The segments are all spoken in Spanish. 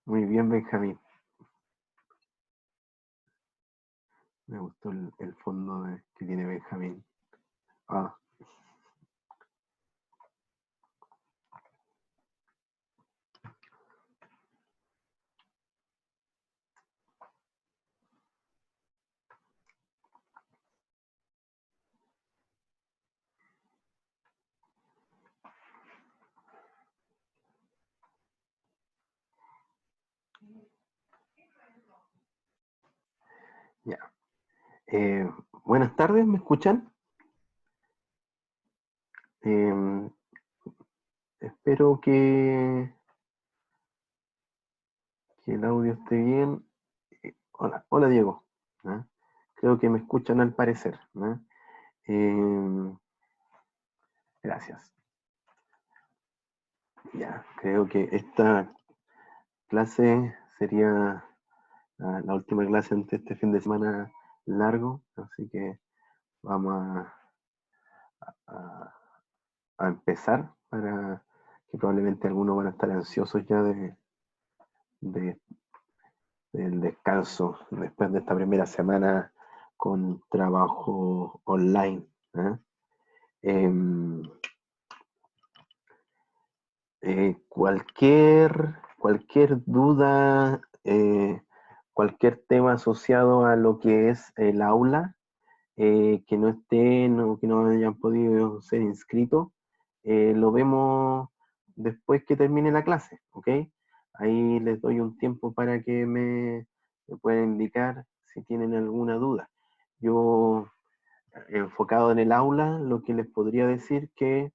Muy bien, Benjamín. Me gustó el fondo que tiene Benjamín. Ah, ya. Eh, Buenas tardes, ¿me escuchan? Eh, Espero que el audio esté bien. Hola, hola Diego. ¿Ah? Creo que me escuchan al parecer. ¿Ah? Eh, Gracias. Ya, creo que esta clase sería la última clase ante este fin de semana largo, así que vamos a, a empezar para que probablemente algunos van a estar ansiosos ya de- del descanso después de esta primera semana con trabajo online. ¿Eh? Em, cualquier duda, cualquier tema asociado a lo que es el aula, que no estén o que no hayan podido ser inscritos, lo vemos después que termine la clase, ¿ok? Ahí les doy un tiempo para que me puedan indicar si tienen alguna duda. Yo, enfocado en el aula, lo que les podría decir que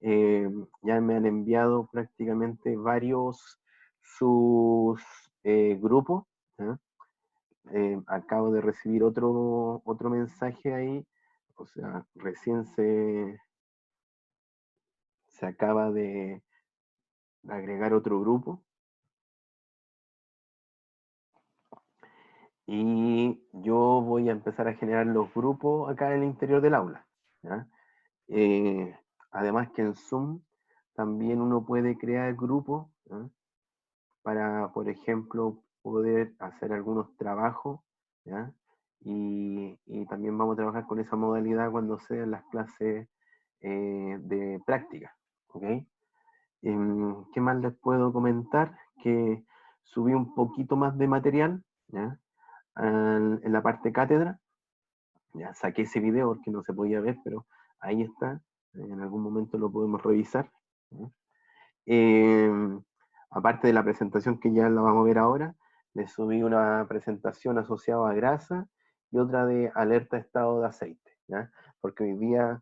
eh, ya me han enviado prácticamente varios sus grupos. ¿Eh? Acabo de recibir otro mensaje ahí, o sea, recién se acaba de agregar otro grupo y yo voy a empezar a generar los grupos acá en el interior del aula. ¿Ya? Eh, Además que en Zoom también uno puede crear grupos, ¿ya? Para, por ejemplo, poder hacer algunos trabajos, ¿ya? Y también vamos a trabajar con esa modalidad cuando sean las clases de práctica, ¿ok? ¿Qué más les puedo comentar? Que subí un poquito más de material, ¿ya? En la parte cátedra, ya saqué ese video porque no se podía ver, pero ahí está, en algún momento lo podemos revisar, ¿ya? Eh, Aparte de la presentación que ya la vamos a ver ahora, le subí una presentación asociada a grasa y otra de alerta de estado de aceite, ¿ya? Porque hoy día,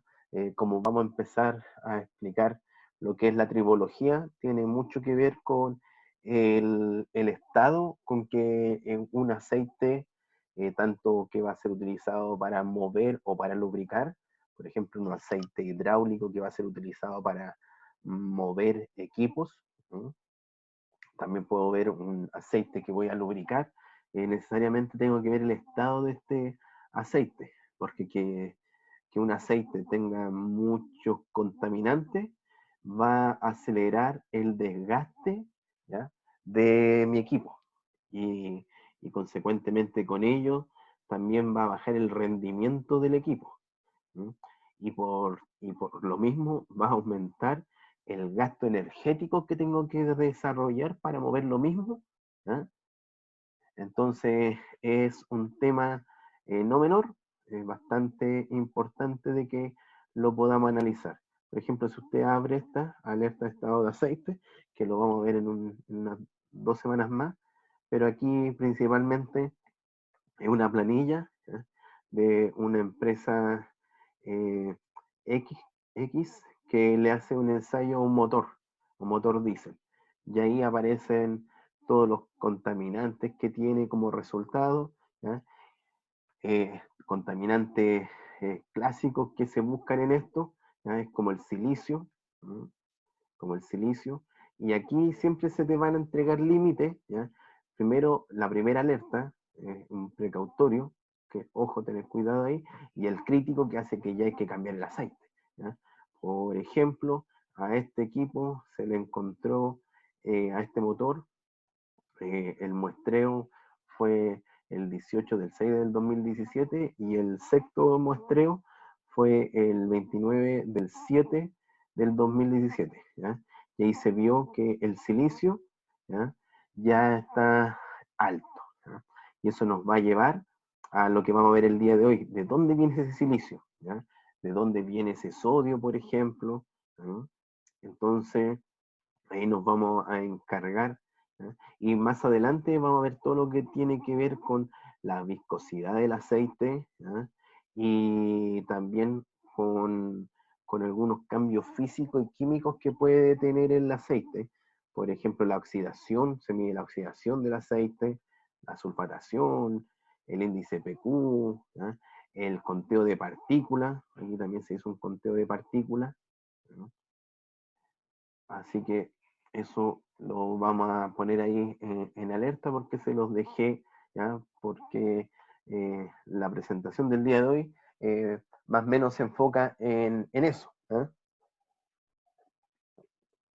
como vamos a empezar a explicar lo que es la tribología, tiene mucho que ver con el estado con que un aceite, tanto que va a ser utilizado para mover o para lubricar, por ejemplo, un aceite hidráulico que va a ser utilizado para mover equipos. ¿No? También puedo ver un aceite que voy a lubricar. Necesariamente tengo que ver el estado de este aceite, porque que un aceite tenga muchos contaminantes va a acelerar el desgaste, ¿ya? De mi equipo y consecuentemente con ello también va a bajar el rendimiento del equipo. ¿Mm? Y por lo mismo va a aumentar el gasto energético que tengo que desarrollar para mover lo mismo. ¿Ah? Entonces es un tema no menor, bastante importante de que lo podamos analizar. Por ejemplo, si usted abre esta alerta de estado de aceite, que lo vamos a ver en unas 2 semanas más, pero aquí principalmente es una planilla, ¿ya? De una empresa eh, X, X que le hace un ensayo a un motor diésel. Y ahí aparecen todos los contaminantes que tiene como resultado, ¿ya? Contaminantes clásicos que se buscan en esto, ¿ya? Es como el silicio, ¿no? Como el silicio. Y aquí siempre se te van a entregar límites, ¿ya? Primero, la primera alerta, un precautorio, que ojo, tener cuidado ahí, y el crítico que hace que ya hay que cambiar el aceite, ¿ya? Por ejemplo, a este equipo se le encontró a este motor. El muestreo fue el 18 del 6 del 2017 y el sexto muestreo fue el 29 del 7 del 2017. ¿Ya? Y ahí se vio que el silicio ya está alto. ¿Ya? Y eso nos va a llevar a lo que vamos a ver el día de hoy. ¿De dónde viene ese silicio? ¿Ya? ¿De dónde viene ese sodio, por ejemplo? ¿Ya? Entonces, ahí nos vamos a encargar. ¿Ya? Y más adelante vamos a ver todo lo que tiene que ver con la viscosidad del aceite, ¿ya? Y también con algunos cambios físicos y químicos que puede tener el aceite. Por ejemplo, la oxidación, se mide la oxidación del aceite, la sulfatación, el índice PQ, ¿ya? El conteo de partículas, aquí también se hizo un conteo de partículas, ¿no? Así que eso lo vamos a poner ahí en alerta porque se los dejé, ¿ya? Porque la presentación del día de hoy más o menos se enfoca en eso. ¿Ya?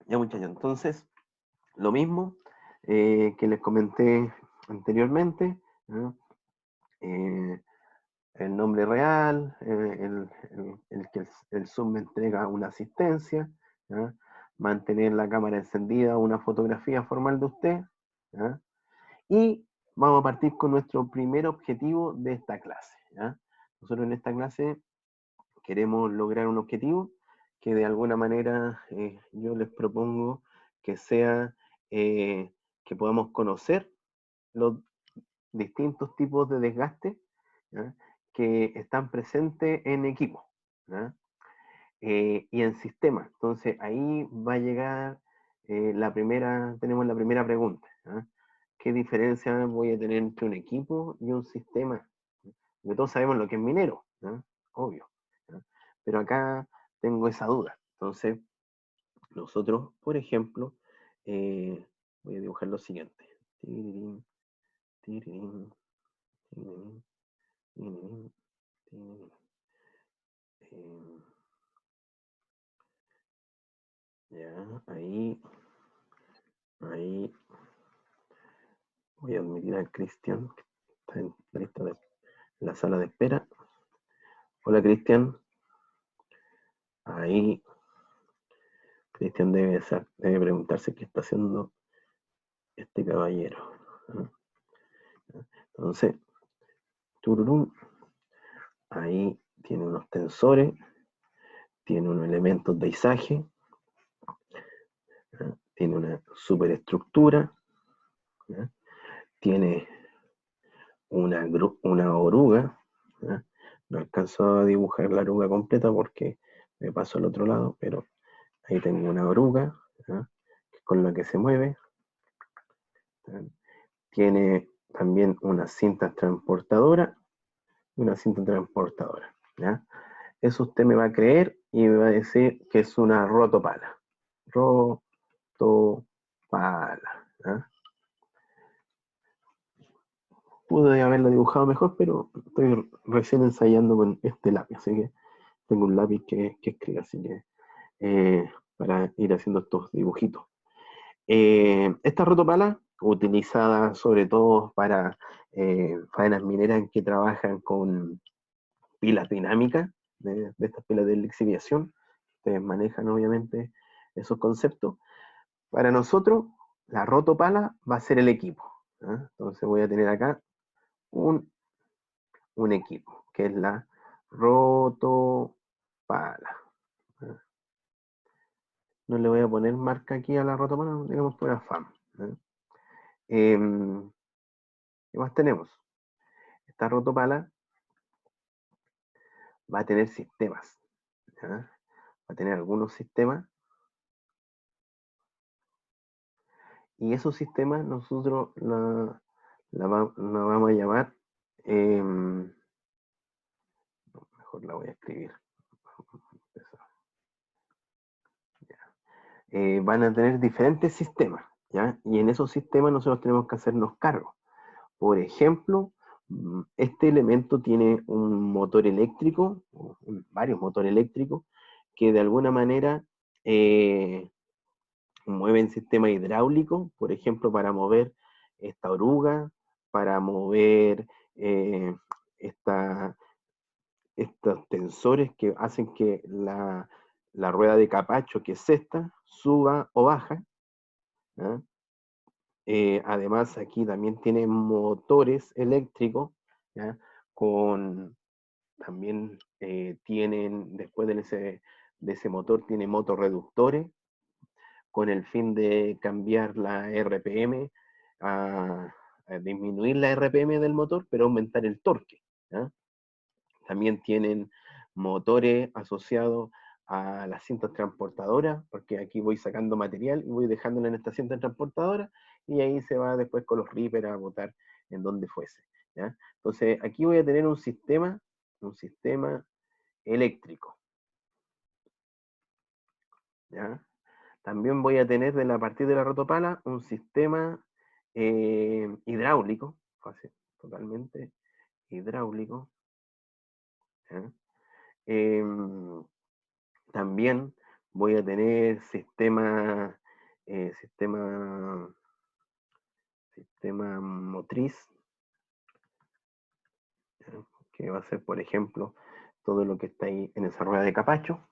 Ya, muchachos, entonces, lo mismo que les comenté anteriormente, ¿ya? Eh, el nombre real, el que el Zoom me entrega una asistencia, ¿ya? Mantener la cámara encendida, una fotografía formal de usted, ¿ya? Y vamos a partir con nuestro primer objetivo de esta clase, ¿ya? Nosotros en esta clase queremos lograr un objetivo que de alguna manera yo les propongo que sea que podamos conocer los distintos tipos de desgaste, ¿ya? Que están presentes en equipo, ¿ya? Y en sistema. Entonces ahí va a llegar tenemos la primera pregunta, ¿ya? ¿Qué diferencia voy a tener entre un equipo y un sistema? Porque todos sabemos lo que es minero, ¿ya? Obvio, ¿ya? Pero acá tengo esa duda. Entonces, nosotros, por ejemplo, voy a dibujar lo siguiente. Tirirín, tirirín, tirirín, tirirín, tirirín. Ya, ahí voy a admitir a Cristian, que está en la lista de la sala de espera. Hola, Cristian. Ahí, Cristian debe preguntarse qué está haciendo este caballero. Entonces, tururum, ahí tiene unos tensores, tiene unos elementos de izaje, tiene una superestructura, tiene una oruga. No alcanzo a dibujar la oruga completa porque me paso al otro lado, pero ahí tengo una oruga con la que se mueve. Tiene también una cinta transportadora. ¿Ya? Eso usted me va a creer y me va a decir que es una rotopala. Rotopala. ¿Ya? Pude haberlo dibujado mejor, pero estoy recién ensayando con este lápiz, así que tengo un lápiz que escribe, así que para ir haciendo estos dibujitos. Esta rotopala, utilizada sobre todo para faenas mineras que trabajan con pilas dinámicas, de estas pilas de lixiviación, ustedes manejan obviamente esos conceptos. Para nosotros, la rotopala va a ser el equipo. Entonces voy a tener acá un equipo, que es la rotopala. No le voy a poner marca aquí a la rotopala, digamos por afán. ¿Qué más tenemos? Esta rotopala va a tener sistemas. ¿Ya? Va a tener algunos sistemas. Y esos sistemas nosotros la vamos a llamar, mejor la voy a escribir. Van a tener diferentes sistemas, ¿ya? Y en esos sistemas nosotros tenemos que hacernos cargo. Por ejemplo, este elemento tiene un motor eléctrico, varios motores eléctricos, que de alguna manera mueven sistema hidráulico, por ejemplo, para mover esta oruga, para mover esta, estos tensores que hacen que la rueda de capacho, que es esta, suba o baja. ¿Ah? Además, aquí también tiene motores eléctricos, ¿ya? Con, también tienen, después de ese motor, tiene motorreductores, con el fin de cambiar la RPM, a disminuir la RPM del motor, pero aumentar el torque. ¿Ya? También tienen motores asociados a las cintas transportadoras, porque aquí voy sacando material y voy dejándolo en esta cinta transportadora, y ahí se va después con los rippers a botar en donde fuese. ¿Ya? Entonces aquí voy a tener un sistema eléctrico. ¿Ya? También voy a tener a partir de la rotopala un sistema hidráulico, fácil, totalmente hidráulico. ¿Ya? Eh, También voy a tener eh, sistema, sistema motriz, ¿ya? Que va a ser, por ejemplo, todo lo que está ahí en esa rueda de capacho.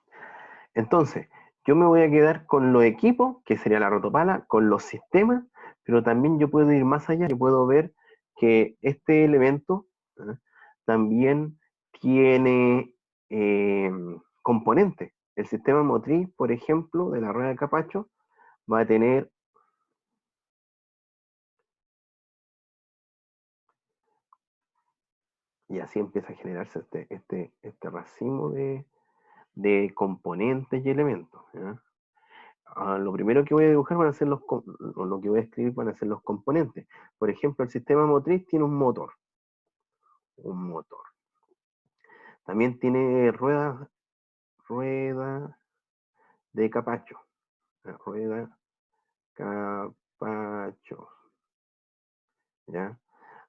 Entonces, yo me voy a quedar con los equipos, que sería la rotopala, con los sistemas, pero también yo puedo ir más allá y puedo ver que este elemento, ¿eh? También tiene eh, componentes. El sistema motriz, por ejemplo, de la rueda de capacho, va a tener, y así empieza a generarse este racimo de componentes y elementos. ¿Ya? Lo primero que voy a dibujar van a ser o lo que voy a escribir van a ser los componentes. Por ejemplo, el sistema motriz tiene un motor. Un motor. También tiene rueda de capacho. Rueda capacho. ¿Ya?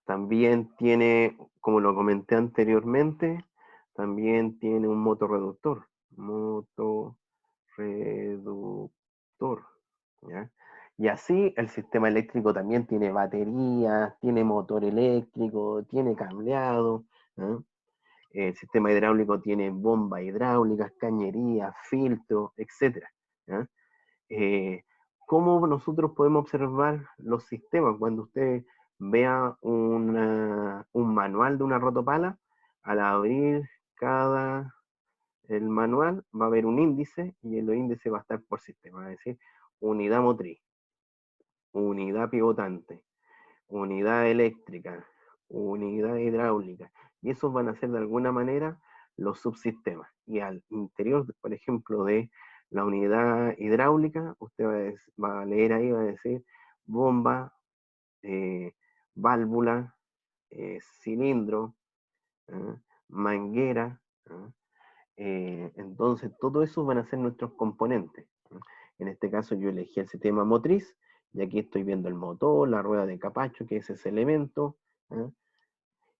También tiene, como lo comenté anteriormente, también tiene un motorreductor. Motorreductor. ¿Ya? Y así el sistema eléctrico también tiene baterías, tiene motor eléctrico, tiene cableado. ¿Eh? El sistema hidráulico tiene bombas hidráulicas, cañerías, filtros, etc. ¿Ya? Eh, ¿Cómo nosotros podemos observar los sistemas? Cuando usted vea un manual de una rotopala, al abrir el manual va a haber un índice y el índice va a estar por sistema, es decir, unidad motriz, unidad pivotante, unidad eléctrica, unidad hidráulica, y esos van a ser de alguna manera los subsistemas. Y al interior, por ejemplo, de la unidad hidráulica, usted va a leer ahí, va a decir bomba, eh, válvula, cilindro, ¿eh? Manguera. Entonces, todo eso van a ser nuestros componentes. En este caso yo elegí el sistema motriz, y aquí estoy viendo el motor, la rueda de capacho, que es ese elemento. ¿Eh?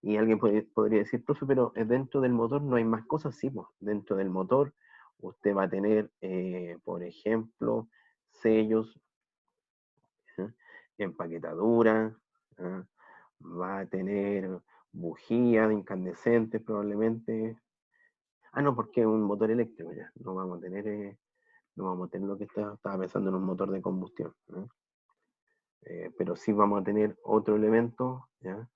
Y alguien podría decir, profe, pero dentro del motor no hay más cosas. Sí, pues, dentro del motor usted va a tener, por ejemplo, sellos, ¿eh? Empaquetadura, ¿eh? Va a tener bujías incandescentes probablemente. Ah, no, porque es un motor eléctrico ya. No vamos a tener lo que estaba pensando en un motor de combustión, ¿no? Pero sí vamos a tener otro elemento, ¿ya?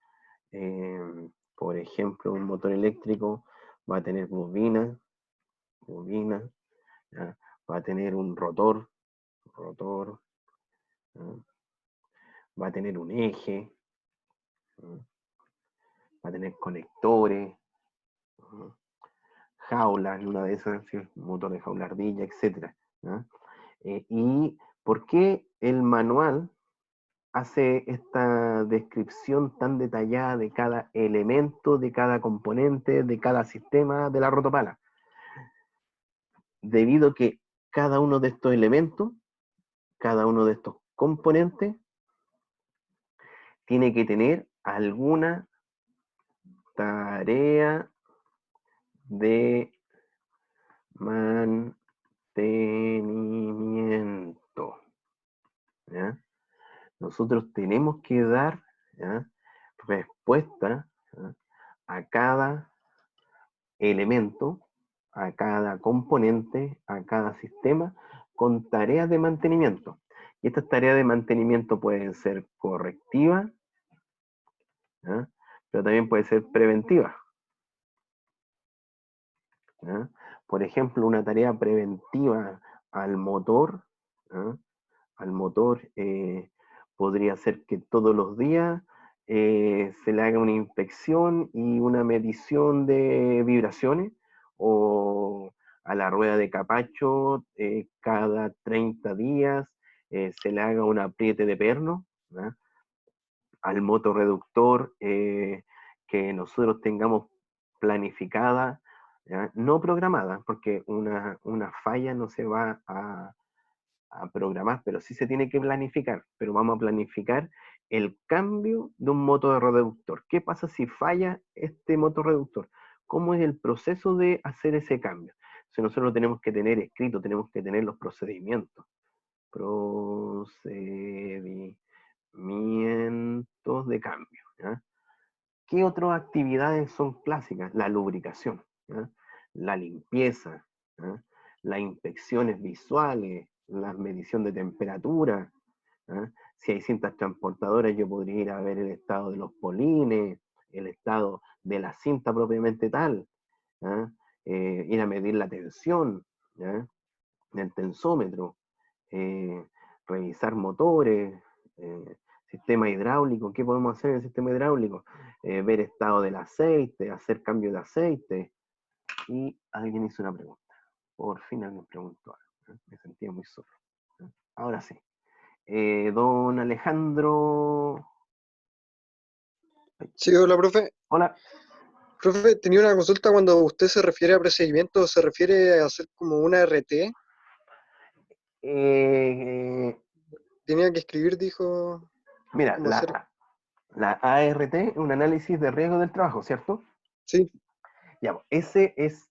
Por ejemplo, un motor eléctrico va a tener bobina, ¿ya? Va a tener un rotor, ¿ya? Va a tener un eje, ¿ya? Va a tener conectores, ¿ya? Jaulas, una de esas, ¿sí? Motor de jaula ardilla, etc. ¿Ya? ¿Y por qué el manual hace esta descripción tan detallada de cada elemento, de cada componente, de cada sistema de la rotopala? Debido a que cada uno de estos elementos, cada uno de estos componentes, tiene que tener alguna tarea de mantenimiento. nosotros tenemos que dar, ¿ya?, respuesta, ¿ya?, a cada elemento, a cada componente, a cada sistema, con tareas de mantenimiento. Y estas tareas de mantenimiento pueden ser correctivas, ¿ya?, pero también pueden ser preventivas, ¿ya? Por ejemplo, una tarea preventiva al motor, ¿ya?, al motor podría ser que todos los días se le haga una inspección y una medición de vibraciones, o a la rueda de capacho cada 30 días se le haga un apriete de perno, ¿ya?, al motorreductor que nosotros tengamos planificada, ¿ya?, no programada, porque una falla no se va a programar, pero sí se tiene que planificar, pero vamos a planificar el cambio de un motorreductor. ¿Qué pasa si falla este motorreductor? ¿Cómo es el proceso de hacer ese cambio? Si nosotros lo tenemos que tener escrito, tenemos que tener los procedimientos. Procedimientos de cambio, ¿ya? ¿Qué otras actividades son clásicas? La lubricación, ¿ya?, la limpieza, ¿ya?, las inspecciones visuales, la medición de temperatura, ¿ya? Si hay cintas transportadoras, yo podría ir a ver el estado de los polines, el estado de la cinta propiamente tal, ¿ya?, ir a medir la tensión, ¿ya?, del tensómetro, eh, revisar motores, sistema hidráulico. ¿Qué podemos hacer en el sistema hidráulico? Ver estado del aceite, hacer cambio de aceite. Y alguien hizo una pregunta. Por fin alguien preguntó algo, ¿eh? Me sentía muy solo, ¿eh? Ahora sí. Don Alejandro. Sí, hola, profe. Hola. Profe, tenía una consulta. Cuando usted se refiere a procedimiento, ¿se refiere a hacer como una RT? Eh, Tenía que escribir, dijo, Mira, cómo hacer. la ART es un análisis de riesgo del trabajo, ¿cierto? Sí. Ya, pues, ese es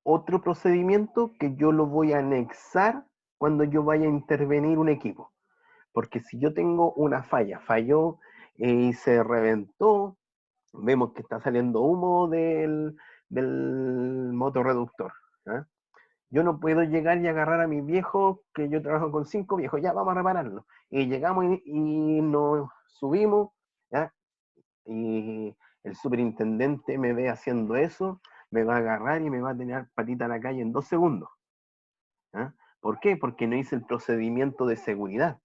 otro procedimiento que yo lo voy a anexar cuando yo vaya a intervenir un equipo. Porque si yo tengo una falló y se reventó, vemos que está saliendo humo del motorreductor, ¿eh? Yo no puedo llegar y agarrar a mis viejos, que yo trabajo con 5 viejos, ya vamos a repararlo. Y llegamos y nos subimos, ¿ya? Y el superintendente me ve haciendo eso, me va a agarrar y me va a tener patita a la calle en 2 segundos, ¿ya? ¿Por qué? Porque no hice el procedimiento de seguridad,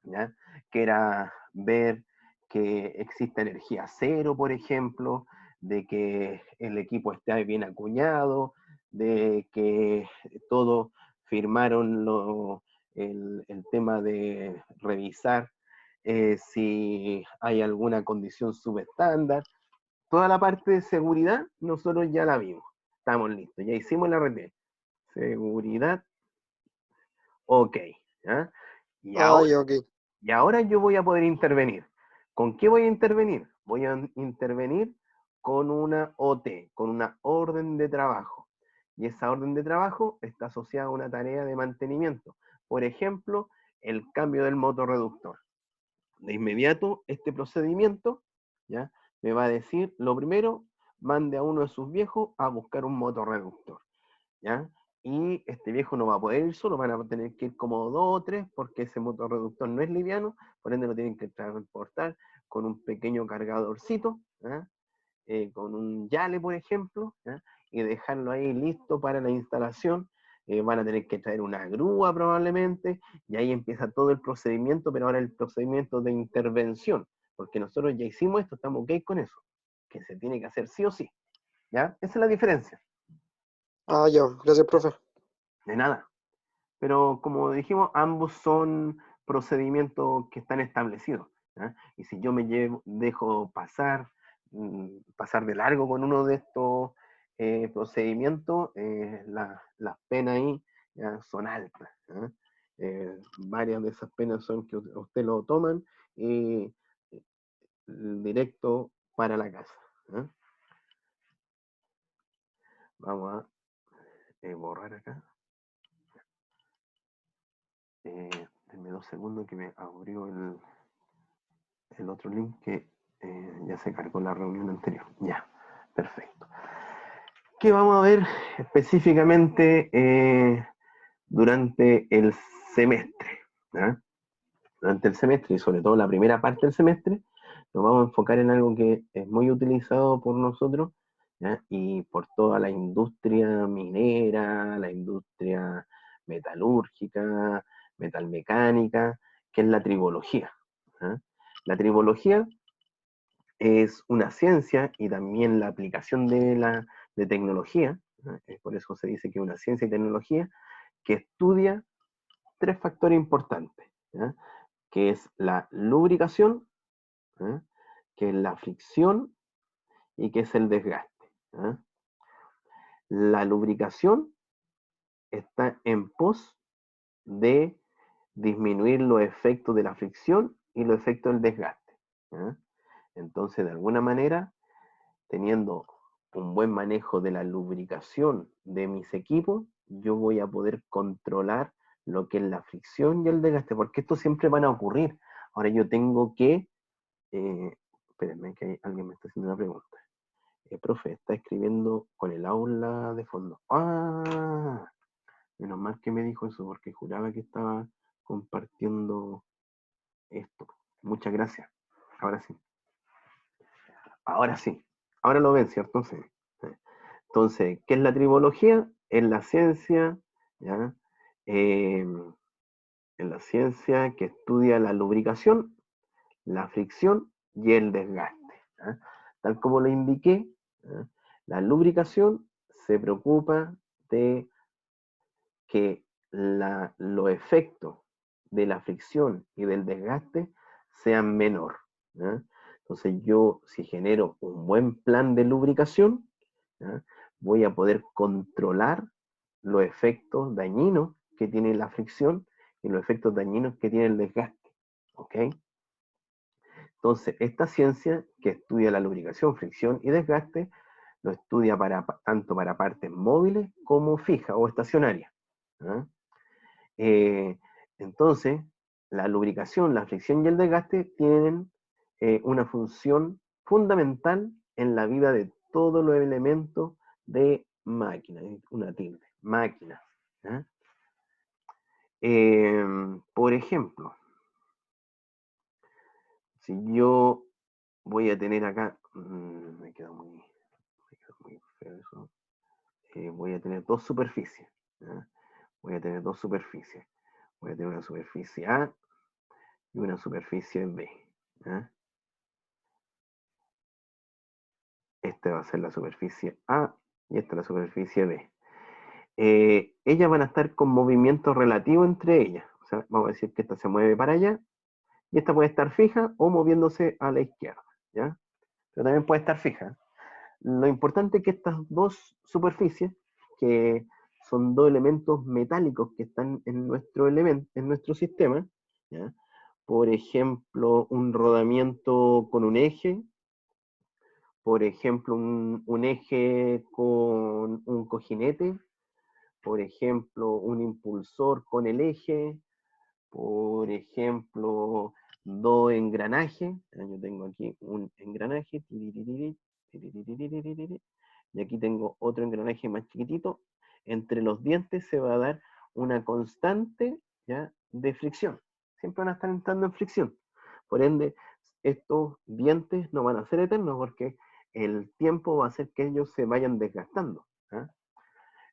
¿ya?, que era ver que exista energía cero, por ejemplo, de que el equipo esté bien acuñado, de que todos firmaron el tema de revisar si hay alguna condición subestándar. Toda la parte de seguridad nosotros ya la vimos, estamos listos, ya hicimos la RT. Seguridad, ok, ¿ya? Y Ah, ahora ya, ok. y ahora yo voy a poder intervenir. ¿Con qué voy a intervenir? Voy a intervenir con una OT, con una orden de trabajo. Y esa orden de trabajo está asociada a una tarea de mantenimiento. Por ejemplo, el cambio del motorreductor. De inmediato, este procedimiento, ¿ya?, me va a decir, lo primero, mande a uno de sus viejos a buscar un motorreductor, ¿ya? Y este viejo no va a poder ir solo, van a tener que ir como 2 o 3, porque ese motorreductor no es liviano, por ende lo tienen que transportar con un pequeño cargadorcito, ¿ya?, con un yale, por ejemplo, ¿ya?, y dejarlo ahí listo para la instalación. Van a tener que traer una grúa probablemente, y ahí empieza todo el procedimiento, pero ahora el procedimiento de intervención, porque nosotros ya hicimos esto, estamos ok con eso, que se tiene que hacer sí o sí, ¿ya? Esa es la diferencia. Ah, ya. Gracias, profe. De nada. Pero como dijimos, ambos son procedimientos que están establecidos, ¿ya? Y si yo dejo pasar de largo con uno de estos procedimientos, las penas ahí ya son altas, ¿ya? Varias de esas penas son que usted lo toman y directo para la casa, ¿ya? Vamos a borrar acá. Denme 2 unos segundos que me abrió el otro link que ya se cargó la reunión anterior. Ya, perfecto. ¿Qué vamos a ver específicamente durante el semestre? ¿Ah? Durante el semestre y sobre todo la primera parte del semestre, nos vamos a enfocar en algo que es muy utilizado por nosotros, ¿ya? Y por toda la industria minera, la industria metalúrgica, metalmecánica, que es la tribología. ¿Ah? La tribología es una ciencia y también la aplicación de tecnología, ¿no? Por eso se dice que es una ciencia y tecnología que estudia tres factores importantes, ¿ya? Que es la lubricación, ¿ya? Que es la fricción y que es el desgaste, ¿ya? La lubricación está en pos de disminuir los efectos de la fricción y los efectos del desgaste, ¿ya? Entonces, de alguna manera, teniendo un buen manejo de la lubricación de mis equipos, yo voy a poder controlar lo que es la fricción y el desgaste, porque esto siempre van a ocurrir. Ahora yo tengo que, espérenme que alguien me está haciendo una pregunta. Profe, está escribiendo con el aula de fondo. Ah, menos mal que me dijo eso, porque juraba que estaba compartiendo esto. Muchas gracias. Ahora sí. Ahora sí. Ahora lo ven, ¿cierto? Sí. Entonces, ¿qué es la tribología? Es la ciencia, ¿ya? Es la ciencia que estudia la lubricación, la fricción y el desgaste, ¿ya? Tal como lo indiqué, ¿ya? La lubricación se preocupa de que los efectos de la fricción y del desgaste sean menor, ¿ya? Entonces yo, si genero un buen plan de lubricación, ¿ya? Voy a poder controlar los efectos dañinos que tiene la fricción y los efectos dañinos que tiene el desgaste, ¿ok? Entonces, esta ciencia que estudia la lubricación, fricción y desgaste, lo estudia tanto para partes móviles como fijas o estacionarias, ¿ya? Entonces, la lubricación, la fricción y el desgaste tienen una función fundamental en la vida de todos los elementos de máquina, una tilde, máquina. ¿Eh? Por ejemplo, si yo voy a tener acá, me queda muy feo eso, voy a tener dos superficies. ¿Eh? Voy a tener dos superficies. Voy a tener una superficie A y una superficie B. ¿Eh? Esta va a ser la superficie A y esta la superficie B. Ellas van a estar con movimiento relativo entre ellas. O sea, vamos a decir que esta se mueve para allá y esta puede estar fija o moviéndose a la izquierda, ¿ya? Pero también puede estar fija. Lo importante es que estas dos superficies, que son dos elementos metálicos que están en nuestro sistema, ¿ya? Por ejemplo, un rodamiento con un eje, por ejemplo, un eje con un cojinete, por ejemplo, un impulsor con el eje, por ejemplo, dos engranajes. Yo tengo aquí un engranaje, y aquí tengo otro engranaje más chiquitito. Entre los dientes se va a dar una constante, ¿ya?, de fricción. Siempre van a estar entrando en fricción. Por ende, estos dientes no van a ser eternos porque el tiempo va a hacer que ellos se vayan desgastando, ¿eh?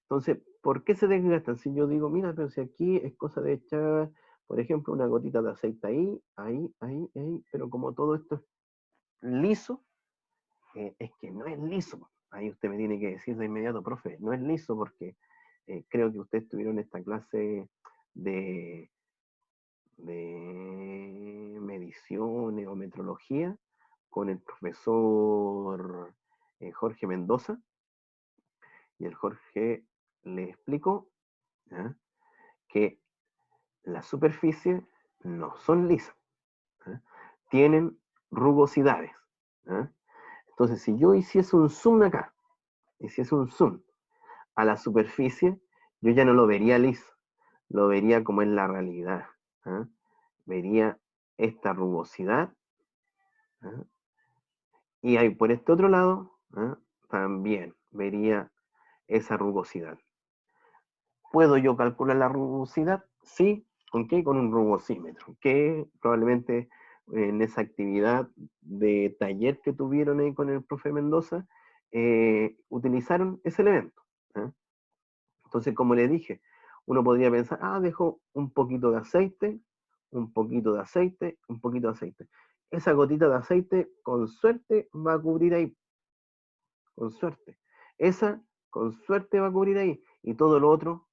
Entonces, ¿por qué se desgastan? Si yo digo, mira, pero si aquí es cosa de echar, por ejemplo, una gotita de aceite ahí, pero como todo esto es liso, es que no es liso. Ahí usted me tiene que decir de inmediato, profe, no es liso porque creo que ustedes tuvieron esta clase de, de mediciones o metrología con el profesor Jorge Mendoza, y el Jorge le explicó, ¿ya?, que las superficies no son lisas, ¿eh? Tienen rugosidades, ¿eh? Entonces, si yo hiciese un zoom acá, hiciese un zoom a la superficie, yo ya no lo vería liso, lo vería como en la realidad, ¿eh? vería esta rugosidad, ¿ah? Y ahí por este otro lado, ¿ah? También vería esa rugosidad. ¿Puedo yo calcular la rugosidad? Sí. ¿Con qué? Con un rugosímetro, que probablemente en esa actividad de taller que tuvieron ahí con el profe Mendoza, utilizaron ese elemento, ¿eh? Entonces, como le dije, uno podría pensar, dejo un poquito de aceite, un poquito de aceite, un poquito de aceite. Esa gotita de aceite, con suerte, va a cubrir ahí, con suerte. Esa, con suerte, va a cubrir ahí. Y todo lo otro,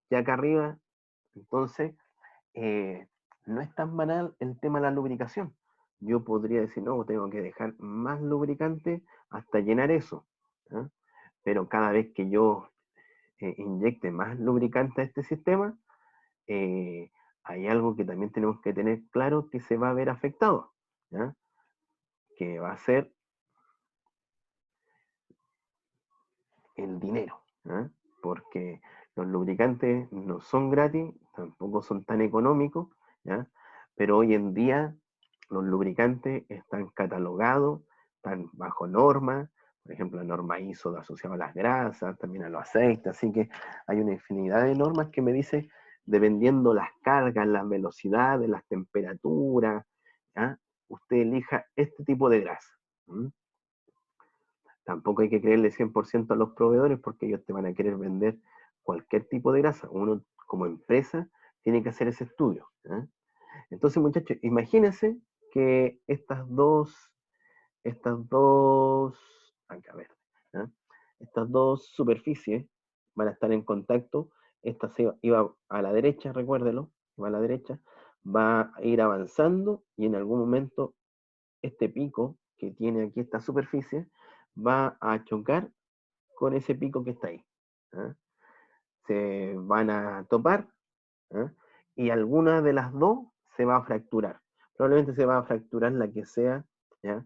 ya acá arriba, entonces, no es tan banal el tema de la lubricación. Yo podría decir, no, tengo que dejar más lubricante hasta llenar eso, ¿ah? Pero cada vez que yo inyecte más lubricante a este sistema, eh, hay algo que también tenemos que tener claro que se va a ver afectado, ¿ya? Que va a ser el dinero, ¿ya? Porque los lubricantes no son gratis, tampoco son tan económicos, ¿ya? Pero hoy en día los lubricantes están catalogados, están bajo normas, por ejemplo, la norma ISO asociada a las grasas, también a los aceites, así que hay una infinidad de normas que me dice, dependiendo las cargas, las velocidades, las temperaturas, ¿ya? Usted elija este tipo de grasa. ¿Mm? Tampoco hay que creerle 100% a los proveedores porque ellos te van a querer vender cualquier tipo de grasa. Uno como empresa tiene que hacer ese estudio, ¿eh? Entonces, muchachos, imagínense que acá, a ver, ¿eh? Estas dos superficies van a estar en contacto. Esta iba a la derecha, recuérdelo, va a la derecha, va a ir avanzando y en algún momento este pico que tiene aquí esta superficie va a chocar con ese pico que está ahí, ¿eh? Se van a topar, ¿eh? Y alguna de las dos se va a fracturar. Probablemente se va a fracturar la que sea, ¿ya?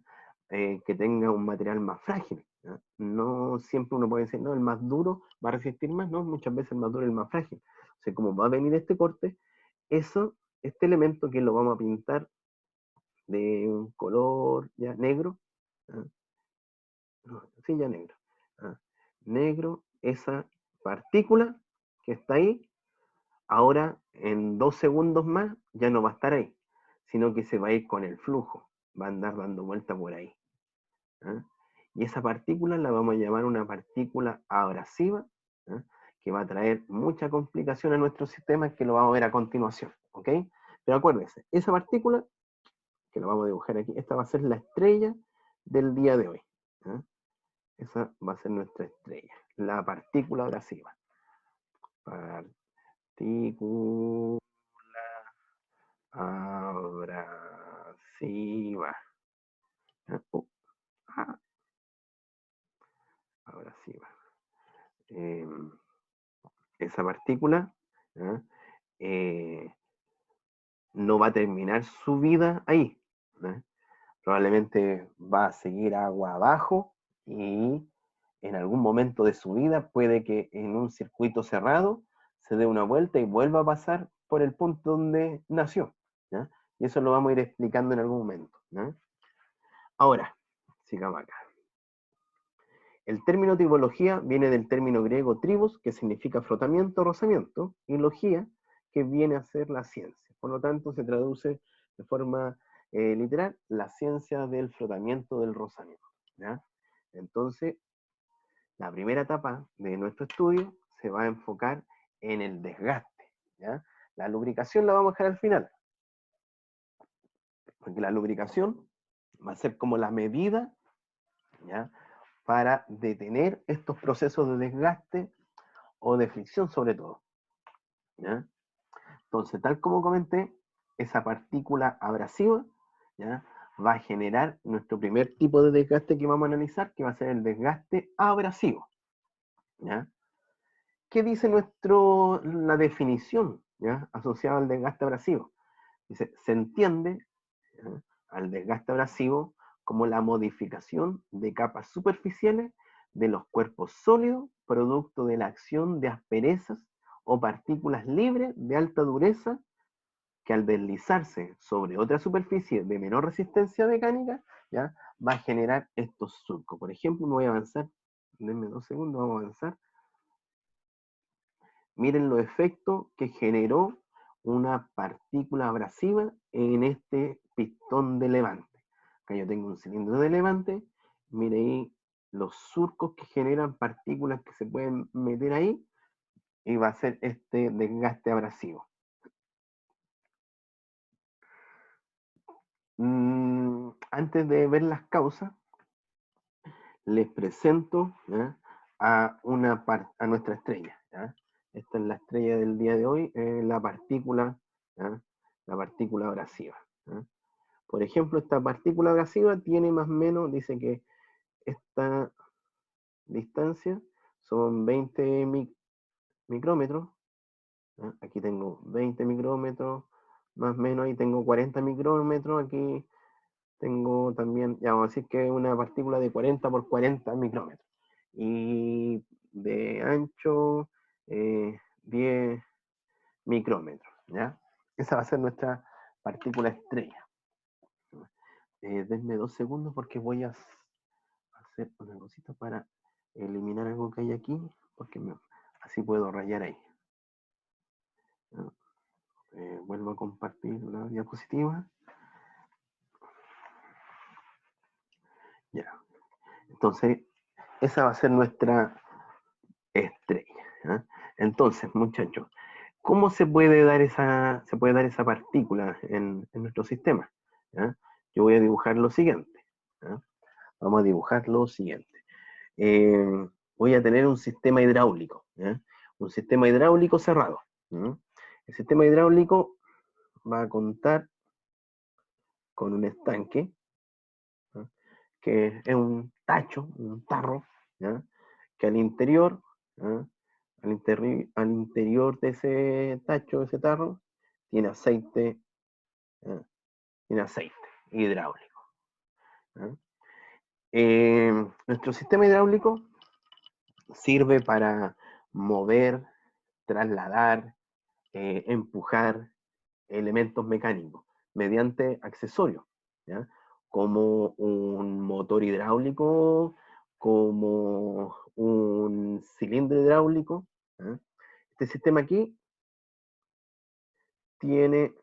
Que tenga un material más frágil, ¿ya? No siempre uno puede decir, no, el más duro va a resistir más, no, muchas veces el más duro es el más frágil. O sea, como va a venir este corte, este elemento que lo vamos a pintar de un color ya negro, ¿eh? No, sí, ya negro. Ah, negro, esa partícula que está ahí, ahora en 2 segundos más ya no va a estar ahí, sino que se va a ir con el flujo, va a andar dando vuelta por ahí, ¿ah? Y esa partícula la vamos a llamar una partícula abrasiva, ¿ah? Que va a traer mucha complicación a nuestro sistema, que lo vamos a ver a continuación, ¿ok? Pero acuérdense, esa partícula, que lo vamos a dibujar aquí, esta va a ser la estrella del día de hoy, ¿ah? Esa va a ser nuestra estrella, la partícula abrasiva. Partícula abrasiva. Ah, abrasiva. Eh, esa partícula, ¿ah? eh, no va a terminar su vida ahí, ¿eh? Probablemente va a seguir agua abajo y en algún momento de su vida puede que en un circuito cerrado se dé una vuelta y vuelva a pasar por el punto donde nació, ¿ya? Y eso lo vamos a ir explicando en algún momento, ¿ya? Ahora, sigamos acá. El término tribología viene del término griego tribos, que significa frotamiento, rozamiento, y logía, que viene a ser la ciencia. Por lo tanto, se traduce de forma literal, la ciencia del frotamiento, del rozamiento, ¿ya? Entonces, la primera etapa de nuestro estudio se va a enfocar en el desgaste, ¿ya? La lubricación la vamos a dejar al final, porque la lubricación va a ser como la medida, ¿ya? Para detener estos procesos de desgaste o de fricción sobre todo, ¿ya? Entonces, tal como comenté, esa partícula abrasiva, ¿ya? Va a generar nuestro primer tipo de desgaste que vamos a analizar, que va a ser el desgaste abrasivo, ¿ya? ¿Qué dice la definición, ¿ya? Asociada al desgaste abrasivo? Dice, se entiende, ¿ya? Al desgaste abrasivo como la modificación de capas superficiales de los cuerpos sólidos, producto de la acción de asperezas o partículas libres de alta dureza que al deslizarse sobre otra superficie de menor resistencia mecánica, ¿ya? Va a generar estos surcos. Por ejemplo, me voy a avanzar, denme 2 segundos, vamos a avanzar. Miren los efectos que generó una partícula abrasiva en este pistón de levante. Acá yo tengo un cilindro de levante, mire ahí los surcos que generan partículas que se pueden meter ahí, y va a ser este desgaste abrasivo. Antes de ver las causas, les presento, ¿ya? a nuestra estrella, ¿ya? Esta es la estrella del día de hoy, la partícula, ¿ya? La partícula abrasiva, ¿ya? Por ejemplo, esta partícula abrasiva tiene más o menos, dice que esta distancia son 20 micrómetros, ¿ya? Aquí tengo 20 micrómetros, más o menos ahí tengo 40 micrómetros, aquí tengo también, ya vamos a decir que es una partícula de 40 por 40 micrómetros. Y de ancho, 10 micrómetros, ¿ya? Esa va a ser nuestra partícula estrella. Denme 2 segundos porque voy a hacer una cosita para eliminar algo que hay aquí, porque así puedo rayar ahí. Vuelvo a compartir la diapositiva. Ya. Entonces, esa va a ser nuestra estrella, ¿eh? Entonces, muchachos, ¿cómo se puede dar esa partícula en nuestro sistema? ¿Ya? Yo voy a dibujar lo siguiente. ¿Ya? Vamos a dibujar lo siguiente. Voy a tener un sistema hidráulico. ¿Ya? Un sistema hidráulico cerrado. ¿Ya? El sistema hidráulico va a contar con un estanque, ¿ya? Que es un tacho, un tarro, ¿ya? Que al interior, ¿ya? Al interior de ese tacho, de ese tarro, tiene aceite, ¿ya? Tiene aceite hidráulico, ¿ya? Nuestro sistema hidráulico sirve para mover, trasladar, empujar elementos mecánicos mediante accesorios, ¿ya? Como un motor hidráulico, como un cilindro hidráulico, ¿ya? Este sistema aquí tiene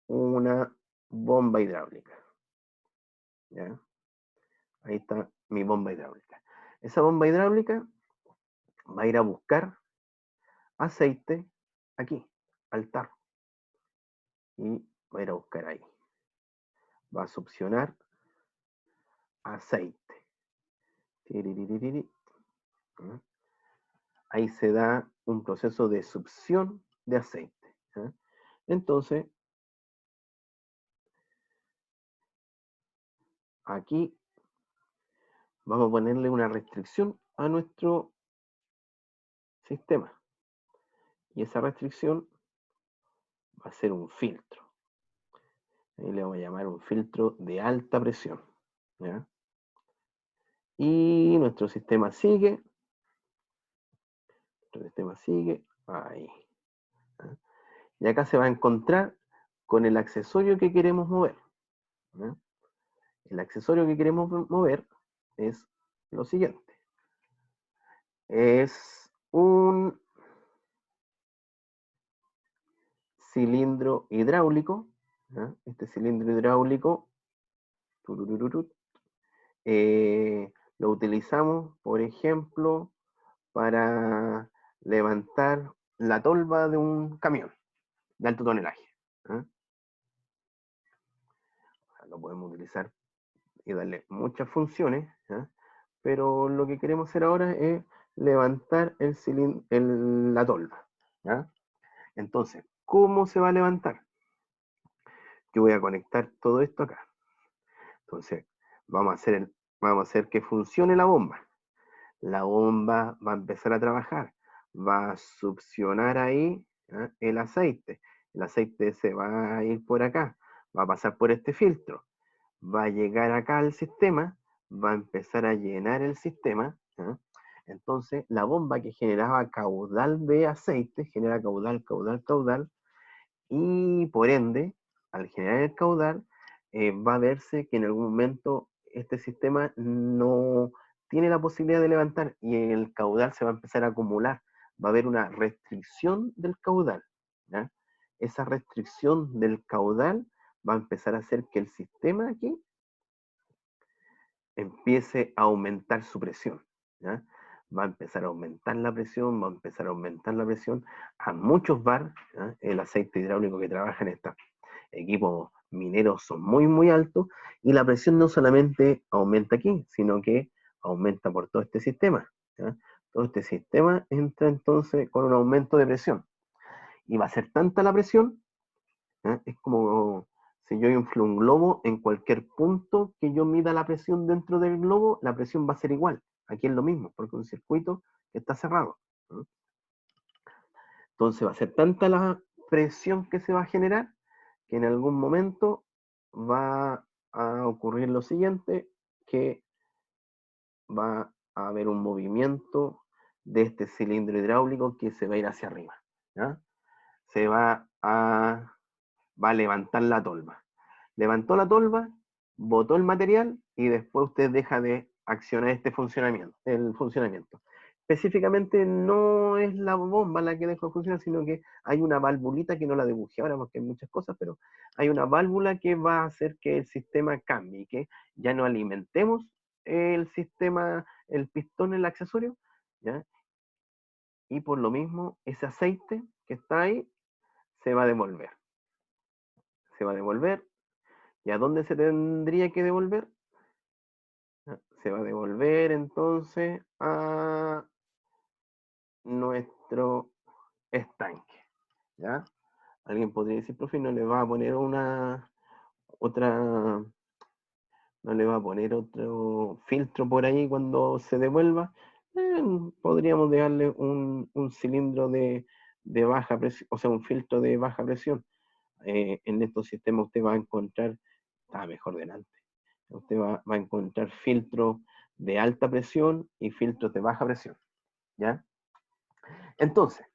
una bomba hidráulica, ¿ya? Ahí está mi bomba hidráulica. Esa bomba hidráulica va a ir a buscar aceite aquí, al tarro, y va a ir a buscar ahí. Va a succionar aceite. Ahí se da un proceso de succión de aceite, ¿eh? Entonces, aquí vamos a ponerle una restricción a nuestro sistema. Y esa restricción va a ser un filtro. Ahí le vamos a llamar un filtro de alta presión, ¿ya? Y nuestro sistema sigue. Ahí. ¿Ya? Y acá se va a encontrar con el accesorio que queremos mover, ¿ya? El accesorio que queremos mover es lo siguiente. Es un cilindro hidráulico, ¿ya? Este cilindro hidráulico lo utilizamos, por ejemplo, para levantar la tolva de un camión de alto tonelaje, ¿eh? Lo podemos utilizar y darle muchas funciones, ¿eh? Pero lo que queremos hacer ahora es levantar la tolva, ¿ya? Entonces, ¿cómo se va a levantar? Yo voy a conectar todo esto acá. Entonces, vamos a hacer que funcione la bomba. La bomba va a empezar a trabajar, va a succionar ahí, ¿eh? El aceite. El aceite se va a ir por acá, va a pasar por este filtro, va a llegar acá al sistema, va a empezar a llenar el sistema, ¿eh? Entonces la bomba que generaba caudal de aceite, genera caudal, caudal, caudal, Y por ende, al generar el caudal, va a verse que en algún momento este sistema no tiene la posibilidad de levantar y el caudal se va a empezar a acumular. Va a haber una restricción del caudal, ¿ya? Esa restricción del caudal va a empezar a hacer que el sistema aquí empiece a aumentar su presión, ¿ya? Va a empezar a aumentar la presión, va a empezar a aumentar la presión a muchos bar, ¿ya? El aceite hidráulico que trabaja en estos equipos mineros son muy, muy altos y la presión no solamente aumenta aquí, sino que aumenta por todo este sistema, ¿ya? Todo este sistema entra entonces con un aumento de presión y va a ser tanta la presión, ¿ya? Es como si yo inflo un globo en cualquier punto que yo mida la presión dentro del globo, la presión va a ser igual. Aquí es lo mismo, porque es un circuito que está cerrado, ¿no? Entonces va a ser tanta la presión que se va a generar que en algún momento va a ocurrir lo siguiente, que va a haber un movimiento de este cilindro hidráulico que se va a ir hacia arriba, ¿ya? Se va a levantar la tolva. Levantó la tolva, botó el material y después usted deja de accionar este funcionamiento, el funcionamiento. Específicamente no es la bomba la que dejó de funcionar, sino que hay una valvulita que no la dibujé ahora porque hay muchas cosas, pero hay una válvula que va a hacer que el sistema cambie, que ya no alimentemos el sistema, el pistón, el accesorio, ¿ya? Y por lo mismo ese aceite que está ahí se va a devolver. Se va a devolver. ¿Y a dónde se tendría que devolver? Se va a devolver entonces a nuestro estanque, ¿ya? Alguien podría decir, profe, no le va a poner otra, no le va a poner otro filtro por ahí cuando se devuelva. Podríamos dejarle un cilindro de baja presión, o sea, un filtro de baja presión. En estos sistemas usted va a encontrar, está mejor delante, usted va a encontrar filtros de alta presión y filtros de baja presión, ¿ya? Entonces,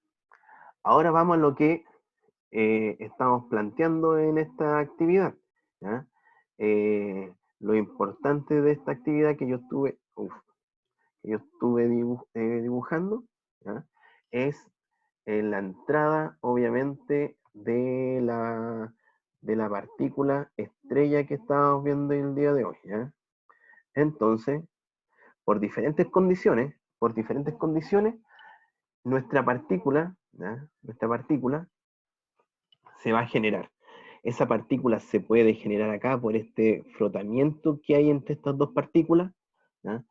ahora vamos a lo que estamos planteando en esta actividad, ¿ya? Lo importante de esta actividad que yo estuve dibujando, ¿ya? Es la entrada, obviamente, de la partícula estrella que estábamos viendo el día de hoy, ¿ya? Entonces, por diferentes condiciones, nuestra partícula, ¿ya? Nuestra partícula se va a generar. Esa partícula se puede generar acá por este frotamiento que hay entre estas dos partículas, ¿ya?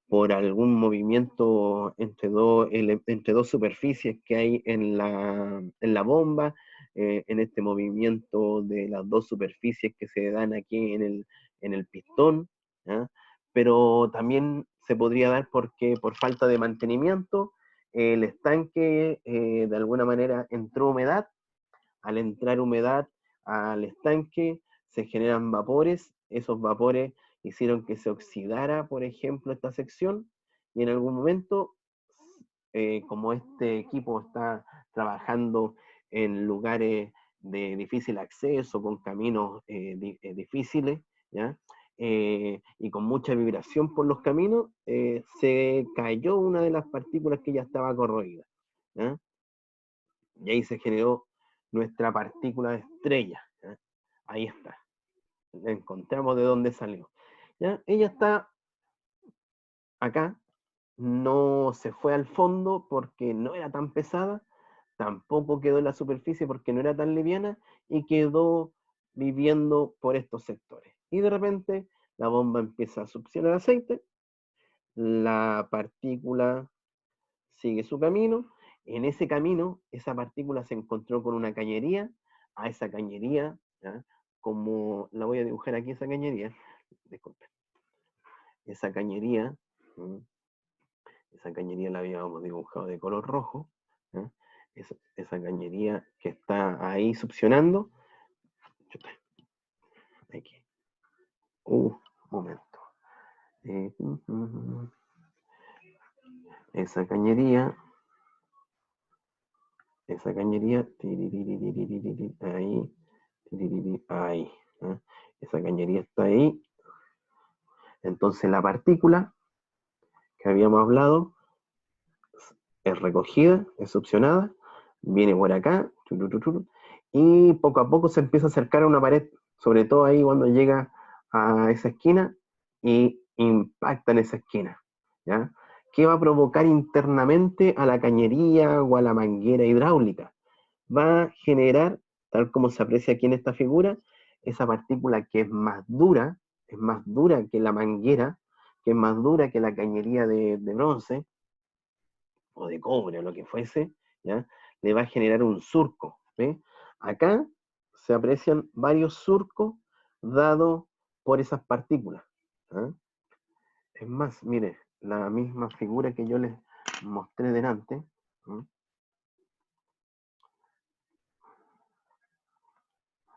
Por algún movimiento entre dos superficies que hay en la bomba, en este movimiento de las dos superficies que se dan aquí en el pistón, ¿ya? Pero también se podría dar porque por falta de mantenimiento el estanque de alguna manera entró humedad. Al entrar humedad al estanque se generan vapores, esos vapores hicieron que se oxidara, por ejemplo, esta sección, y en algún momento, como este equipo está trabajando en lugares de difícil acceso, con caminos difíciles, ¿ya? Y con mucha vibración por los caminos, se cayó una de las partículas que ya estaba corroída, ¿ya? Y ahí se generó nuestra partícula de estrella, ¿ya? Ahí está, encontramos de dónde salió, ¿ya? Ella está acá, no se fue al fondo porque no era tan pesada, tampoco quedó en la superficie porque no era tan liviana y quedó viviendo por estos sectores. Y de repente la bomba empieza a succionar aceite, la partícula sigue su camino. En ese camino, esa partícula se encontró con una cañería. A esa cañería, ¿ya? Como la voy a dibujar aquí, esa cañería, disculpen, esa cañería, ¿sí? Esa cañería la habíamos dibujado de color rojo, ¿ya? Esa cañería que está ahí succionando, aquí, momento, eh, esa cañería esa cañería, ahí, ahí. ¿Ah? Esa cañería está ahí. Entonces la partícula que habíamos hablado es recogida, es succionada, viene por acá, y poco a poco se empieza a acercar a una pared, sobre todo ahí cuando llega a esa esquina y impacta en esa esquina, ¿ya? ¿Qué va a provocar internamente a la cañería o a la manguera hidráulica? Va a generar, tal como se aprecia aquí en esta figura, esa partícula que es más dura que la manguera, que es más dura que la cañería de bronce, o de cobre o lo que fuese, ¿ya? Le va a generar un surco. ¿Ve? Acá se aprecian varios surcos dados por esas partículas. ¿Ah? Es más, mire, la misma figura que yo les mostré delante. ¿Ah?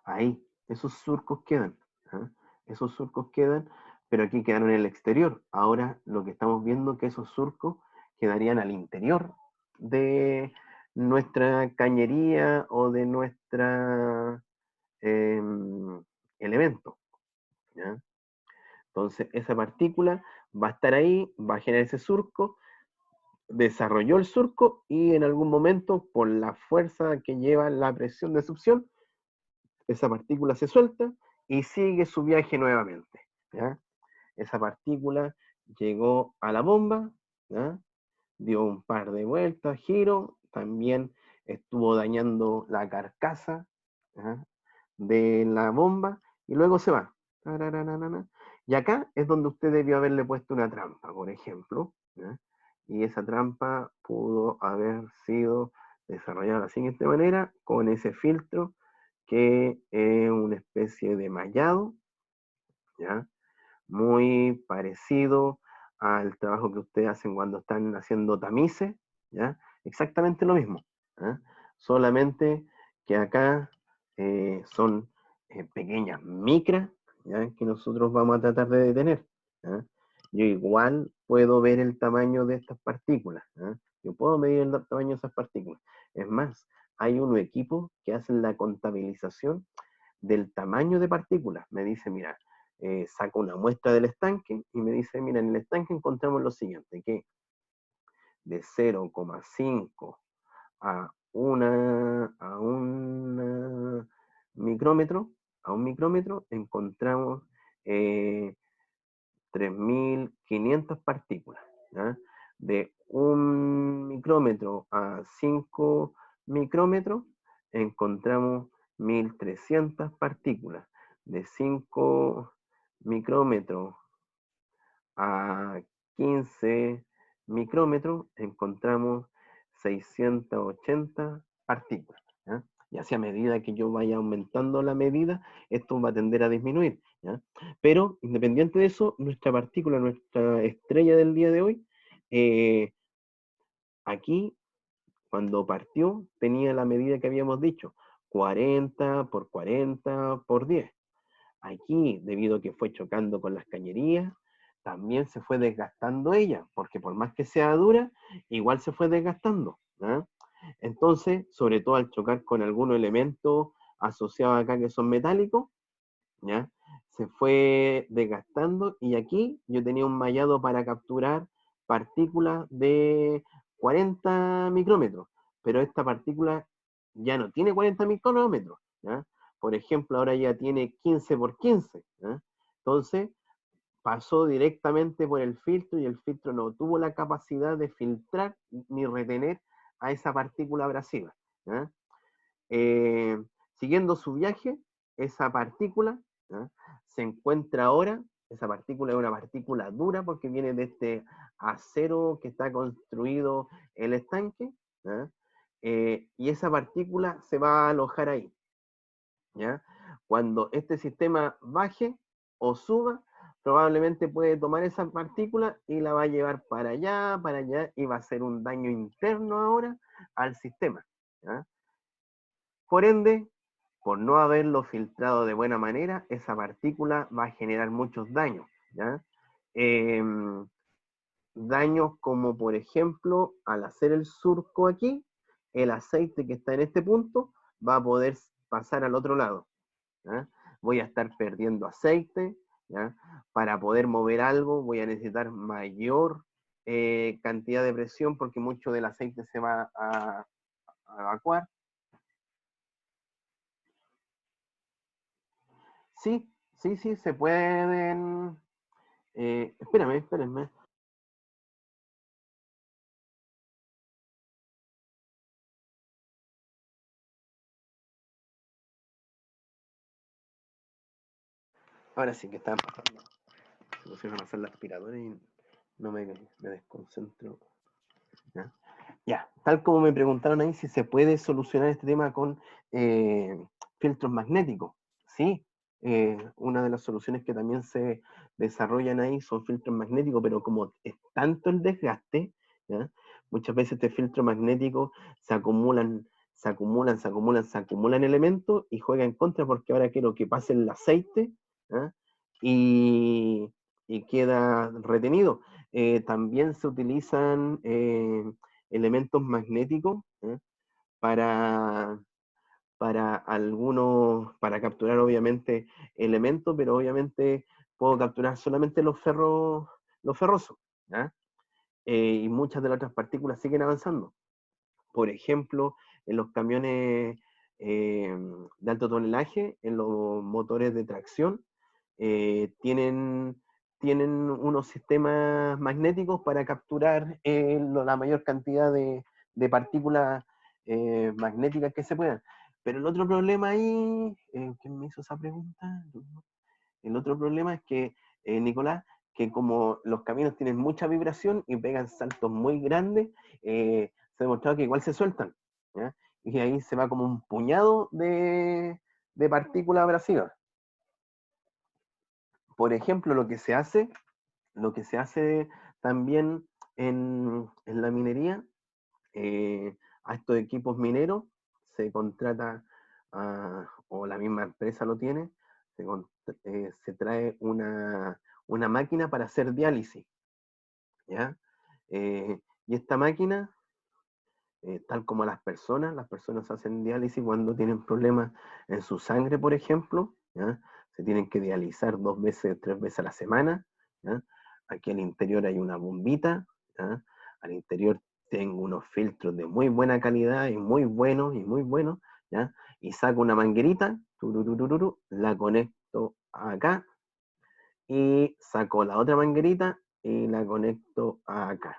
Ahí, esos surcos quedan. ¿Ah? Esos surcos quedan, pero aquí quedaron en el exterior. Ahora lo que estamos viendo es que esos surcos quedarían al interior de nuestra cañería o de nuestra eh, elemento. ¿Ya? Entonces, esa partícula va a estar ahí, va a generar ese surco, desarrolló el surco y en algún momento, por la fuerza que lleva la presión de succión, esa partícula se suelta y sigue su viaje nuevamente. ¿Ya? Esa partícula llegó a la bomba, ¿ya? Dio un par de vueltas, giro, también estuvo dañando la carcasa, ¿ya? De la bomba y luego se va. Y acá es donde usted debió haberle puesto una trampa, por ejemplo, ¿ya? Y esa trampa pudo haber sido desarrollada de la siguiente manera, con ese filtro que es una especie de mallado, ¿ya? Muy parecido al trabajo que ustedes hacen cuando están haciendo tamices, ¿ya? Exactamente lo mismo, ¿ya? Solamente que acá son pequeñas micras, ¿ya? Que nosotros vamos a tratar de detener, ¿ya? Yo igual puedo ver el tamaño de estas partículas, ¿ya? Yo puedo medir el tamaño de esas partículas. Es más, hay unos equipos que hacen la contabilización del tamaño de partículas. Me dice, mira, saca una muestra del estanque y me dice, mira, en el estanque encontramos lo siguiente, que de 0,5 a un micrómetro, encontramos 3.500 partículas. ¿Ya? De 1 micrómetro a 5 micrómetros encontramos 1.300 partículas. De 5 micrómetros a 15 micrómetros encontramos 680 partículas. ¿Ya? Y así a medida que yo vaya aumentando la medida, esto va a tender a disminuir. ¿Ya? Pero independiente de eso, nuestra partícula, nuestra estrella del día de hoy, eh, aquí cuando partió tenía la medida que habíamos dicho, 40 por 40 por 10. Aquí, debido a que fue chocando con las cañerías, también se fue desgastando ella, porque por más que sea dura, igual se fue desgastando. ¿Ya? Entonces, sobre todo al chocar con algunos elementos asociados acá que son metálicos, ¿ya? Se fue desgastando y aquí yo tenía un mallado para capturar partículas de 40 micrómetros, pero esta partícula ya no tiene 40 micrómetros, ¿ya? Por ejemplo, ahora ya tiene 15 por 15, ¿ya? Entonces, pasó directamente por el filtro y el filtro no tuvo la capacidad de filtrar ni retener a esa partícula abrasiva, ¿ya? Eh, Siguiendo su viaje, esa partícula, ¿ya? Se encuentra ahora, esa partícula es una partícula dura porque viene de este acero que está construido el estanque, ¿ya? Y esa partícula se va a alojar ahí. ¿Ya? Cuando este sistema baje o suba, probablemente puede tomar esa partícula y la va a llevar para allá, y va a hacer un daño interno ahora al sistema. ¿Ya? Por ende, por no haberlo filtrado de buena manera, esa partícula va a generar muchos daños. ¿Ya? Eh, Daños como, por ejemplo, al hacer el surco aquí, el aceite que está en este punto va a poder pasar al otro lado. ¿Ya? Voy a estar perdiendo aceite, ¿ya? Para poder mover algo voy a necesitar mayor cantidad de presión porque mucho del aceite se va a evacuar. Sí, sí, sí, se pueden... espérenme. Ahora sí que están pasando. Se pusieron a hacer la aspiradora y no me desconcentro. ¿Ya? Ya, tal como me preguntaron ahí si se puede solucionar este tema con filtros magnéticos. Sí, una de las soluciones que también se desarrollan ahí son filtros magnéticos, pero como es tanto el desgaste, ¿ya? Muchas veces este filtro magnético se acumulan elementos y juega en contra porque ahora quiero que pase el aceite, ¿ya? y, y queda retenido. También se utilizan elementos magnéticos, ¿eh? para, para capturar obviamente elementos, pero obviamente puedo capturar solamente los ferrosos, ¿ya? Y muchas de las otras partículas siguen avanzando. Por ejemplo, en los camiones de alto tonelaje, en los motores de tracción, tienen unos sistemas magnéticos para capturar la mayor cantidad de partículas magnéticas que se puedan. Pero el otro problema ahí, ¿quién me hizo esa pregunta? El otro problema es que, Nicolás, que como los caminos tienen mucha vibración y pegan saltos muy grandes, se ha demostrado que igual se sueltan, ¿ya? Y ahí se va como un puñado de partículas abrasivas. Por ejemplo, lo que se hace también en la minería, a estos equipos mineros se contrata, o la misma empresa lo tiene, se trae una máquina para hacer diálisis, ¿ya? Y esta máquina, tal como las personas hacen diálisis cuando tienen problemas en su sangre, por ejemplo, ¿ya? Se tienen que dializar 2 veces, 3 veces a la semana, ¿ya? Aquí al interior hay una bombita, ¿ya? Al interior tengo unos filtros de muy buena calidad y muy buenos, ¿ya? Y saco una manguerita, la conecto acá, y saco la otra manguerita y la conecto acá.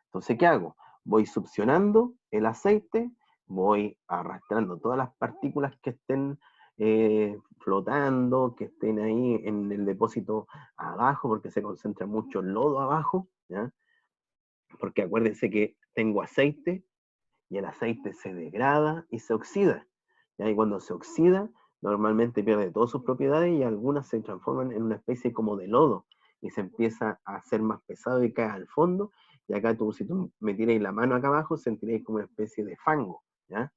Entonces, ¿qué hago? Voy succionando el aceite, voy arrastrando todas las partículas que estén flotando, que estén ahí en el depósito abajo, porque se concentra mucho lodo abajo, ¿ya? Porque acuérdense que tengo aceite y el aceite se degrada y se oxida, ¿ya? Y cuando se oxida, normalmente pierde todas sus propiedades y algunas se transforman en una especie como de lodo y se empieza a hacer más pesado y cae al fondo. Y acá si tú me tiráis la mano acá abajo, sentiréis como una especie de fango, ¿ya?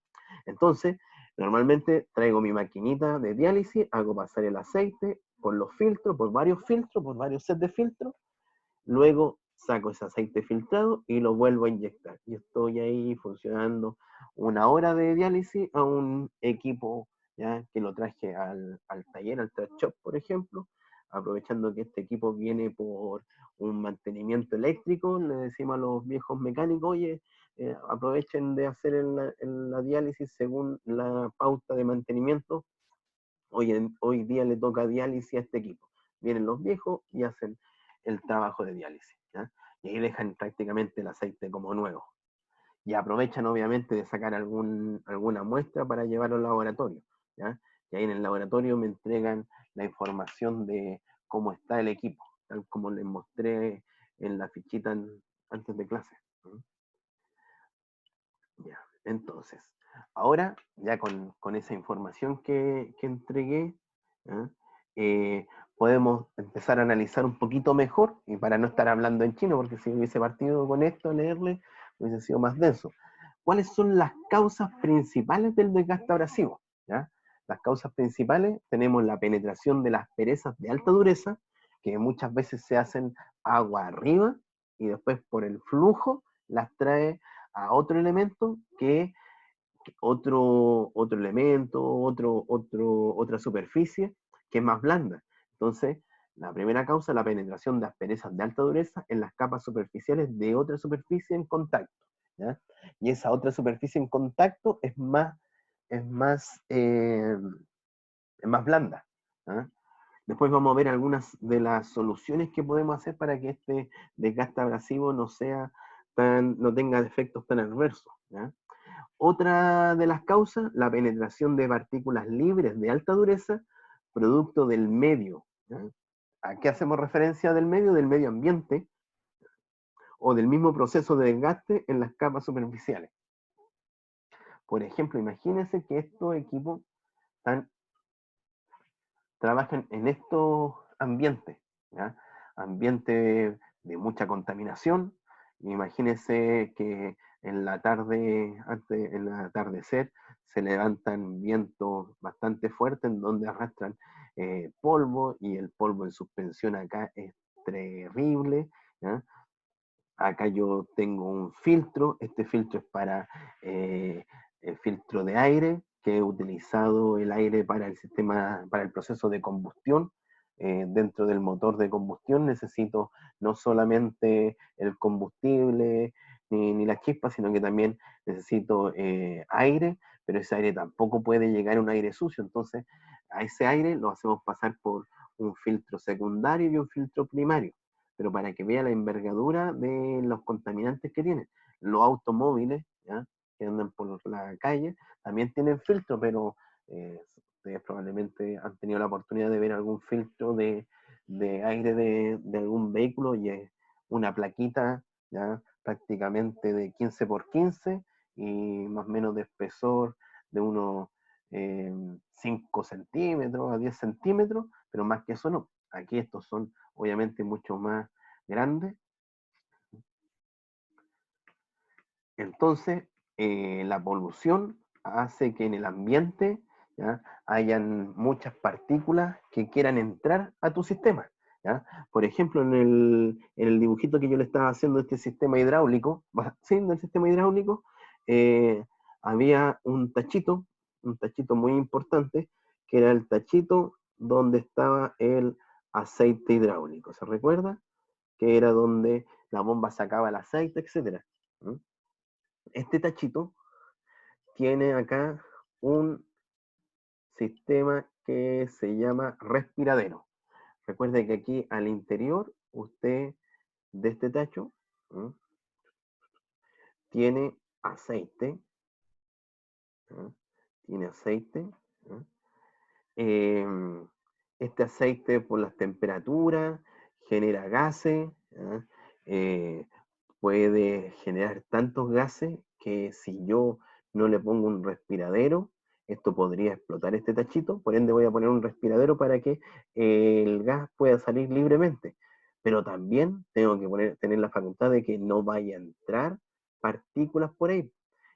Entonces, normalmente traigo mi maquinita de diálisis, hago pasar el aceite por los filtros, por varios sets de filtros. Luego saco ese aceite filtrado y lo vuelvo a inyectar. Y estoy ahí funcionando 1 hora de diálisis a un equipo, ¿ya? Que lo traje al taller, al track shop, por ejemplo, aprovechando que este equipo viene por un mantenimiento eléctrico. Le decimos a los viejos mecánicos, oye, aprovechen de hacer la diálisis según la pauta de mantenimiento. Hoy día le toca diálisis a este equipo. Vienen los viejos y hacen el trabajo de diálisis, ¿ya? Y ahí dejan prácticamente el aceite como nuevo. Y aprovechan obviamente de sacar alguna muestra para llevarlo al laboratorio, ¿ya? Y ahí en el laboratorio me entregan la información de cómo está el equipo, tal como les mostré en la fichita antes de clase. Ya, entonces, ahora ya con esa información que entregué, ¿ya? Eh, podemos empezar a analizar un poquito mejor, y para no estar hablando en chino, porque si hubiese partido con esto, a leerle, hubiese sido más denso. ¿Cuáles son las causas principales del desgaste abrasivo? ¿Ya? Las causas principales, tenemos la penetración de las perezas de alta dureza, que muchas veces se hacen agua arriba, y después por el flujo las trae a otro elemento que otro elemento, otra superficie que es más blanda. Entonces, la primera causa es la penetración de asperezas de alta dureza en las capas superficiales de otra superficie en contacto, ¿ya? Y esa otra superficie en contacto es más, eh, es más blanda, ¿ya? Después vamos a ver algunas de las soluciones que podemos hacer para que este desgaste abrasivo no tenga efectos tan adversos, ¿ya? Otra de las causas, la penetración de partículas libres de alta dureza, producto del medio, ¿ya? ¿A qué hacemos referencia del medio? Del medio ambiente o del mismo proceso de desgaste en las capas superficiales. Por ejemplo, imagínense que estos equipos están trabajan en estos ambientes, ¿ya? Ambientes de mucha contaminación. Imagínense que en la tarde, en el atardecer, se levantan vientos bastante fuertes en donde arrastran polvo, y el polvo en suspensión acá es terrible, ¿ya? Acá yo tengo un filtro, este filtro es para el filtro de aire, que he utilizado el aire para el sistema, para el proceso de combustión. Dentro del motor de combustión necesito no solamente el combustible ni la chispa, sino que también necesito aire, pero ese aire tampoco puede llegar a un aire sucio, entonces a ese aire lo hacemos pasar por un filtro secundario y un filtro primario, pero para que vea la envergadura de los contaminantes que tienen. Los automóviles, ¿ya?, que andan por la calle, también tienen filtro, pero ustedes probablemente han tenido la oportunidad de ver algún filtro de aire de algún vehículo, y es una plaquita, ¿ya?, prácticamente de 15 por 15 y más o menos de espesor de unos 5 centímetros a 10 centímetros, pero más que eso no. Aquí estos son obviamente mucho más grandes. Entonces, la polución hace que en el ambiente, ¿ya?, hayan muchas partículas que quieran entrar a tu sistema, ¿ya? Por ejemplo, en el dibujito que yo le estaba haciendo de este sistema hidráulico, ¿sí?, del sistema hidráulico, eh, había un tachito muy importante, que era el tachito donde estaba el aceite hidráulico, ¿se recuerda? Que era donde la bomba sacaba el aceite, etcétera. ¿Mm? Este tachito tiene acá un sistema que se llama respiradero. Recuerde que aquí al interior, usted de este tacho, ¿m?, tiene aceite, ¿m?, tiene aceite, ¿m? Este aceite, por las temperaturas, genera gases, ¿ya? Eh, Puede generar tantos gases que si yo no le pongo un respiradero, esto podría explotar este tachito. Por ende voy a poner un respiradero para que el gas pueda salir libremente. Pero también tengo que tener la facultad de que no vaya a entrar partículas por ahí.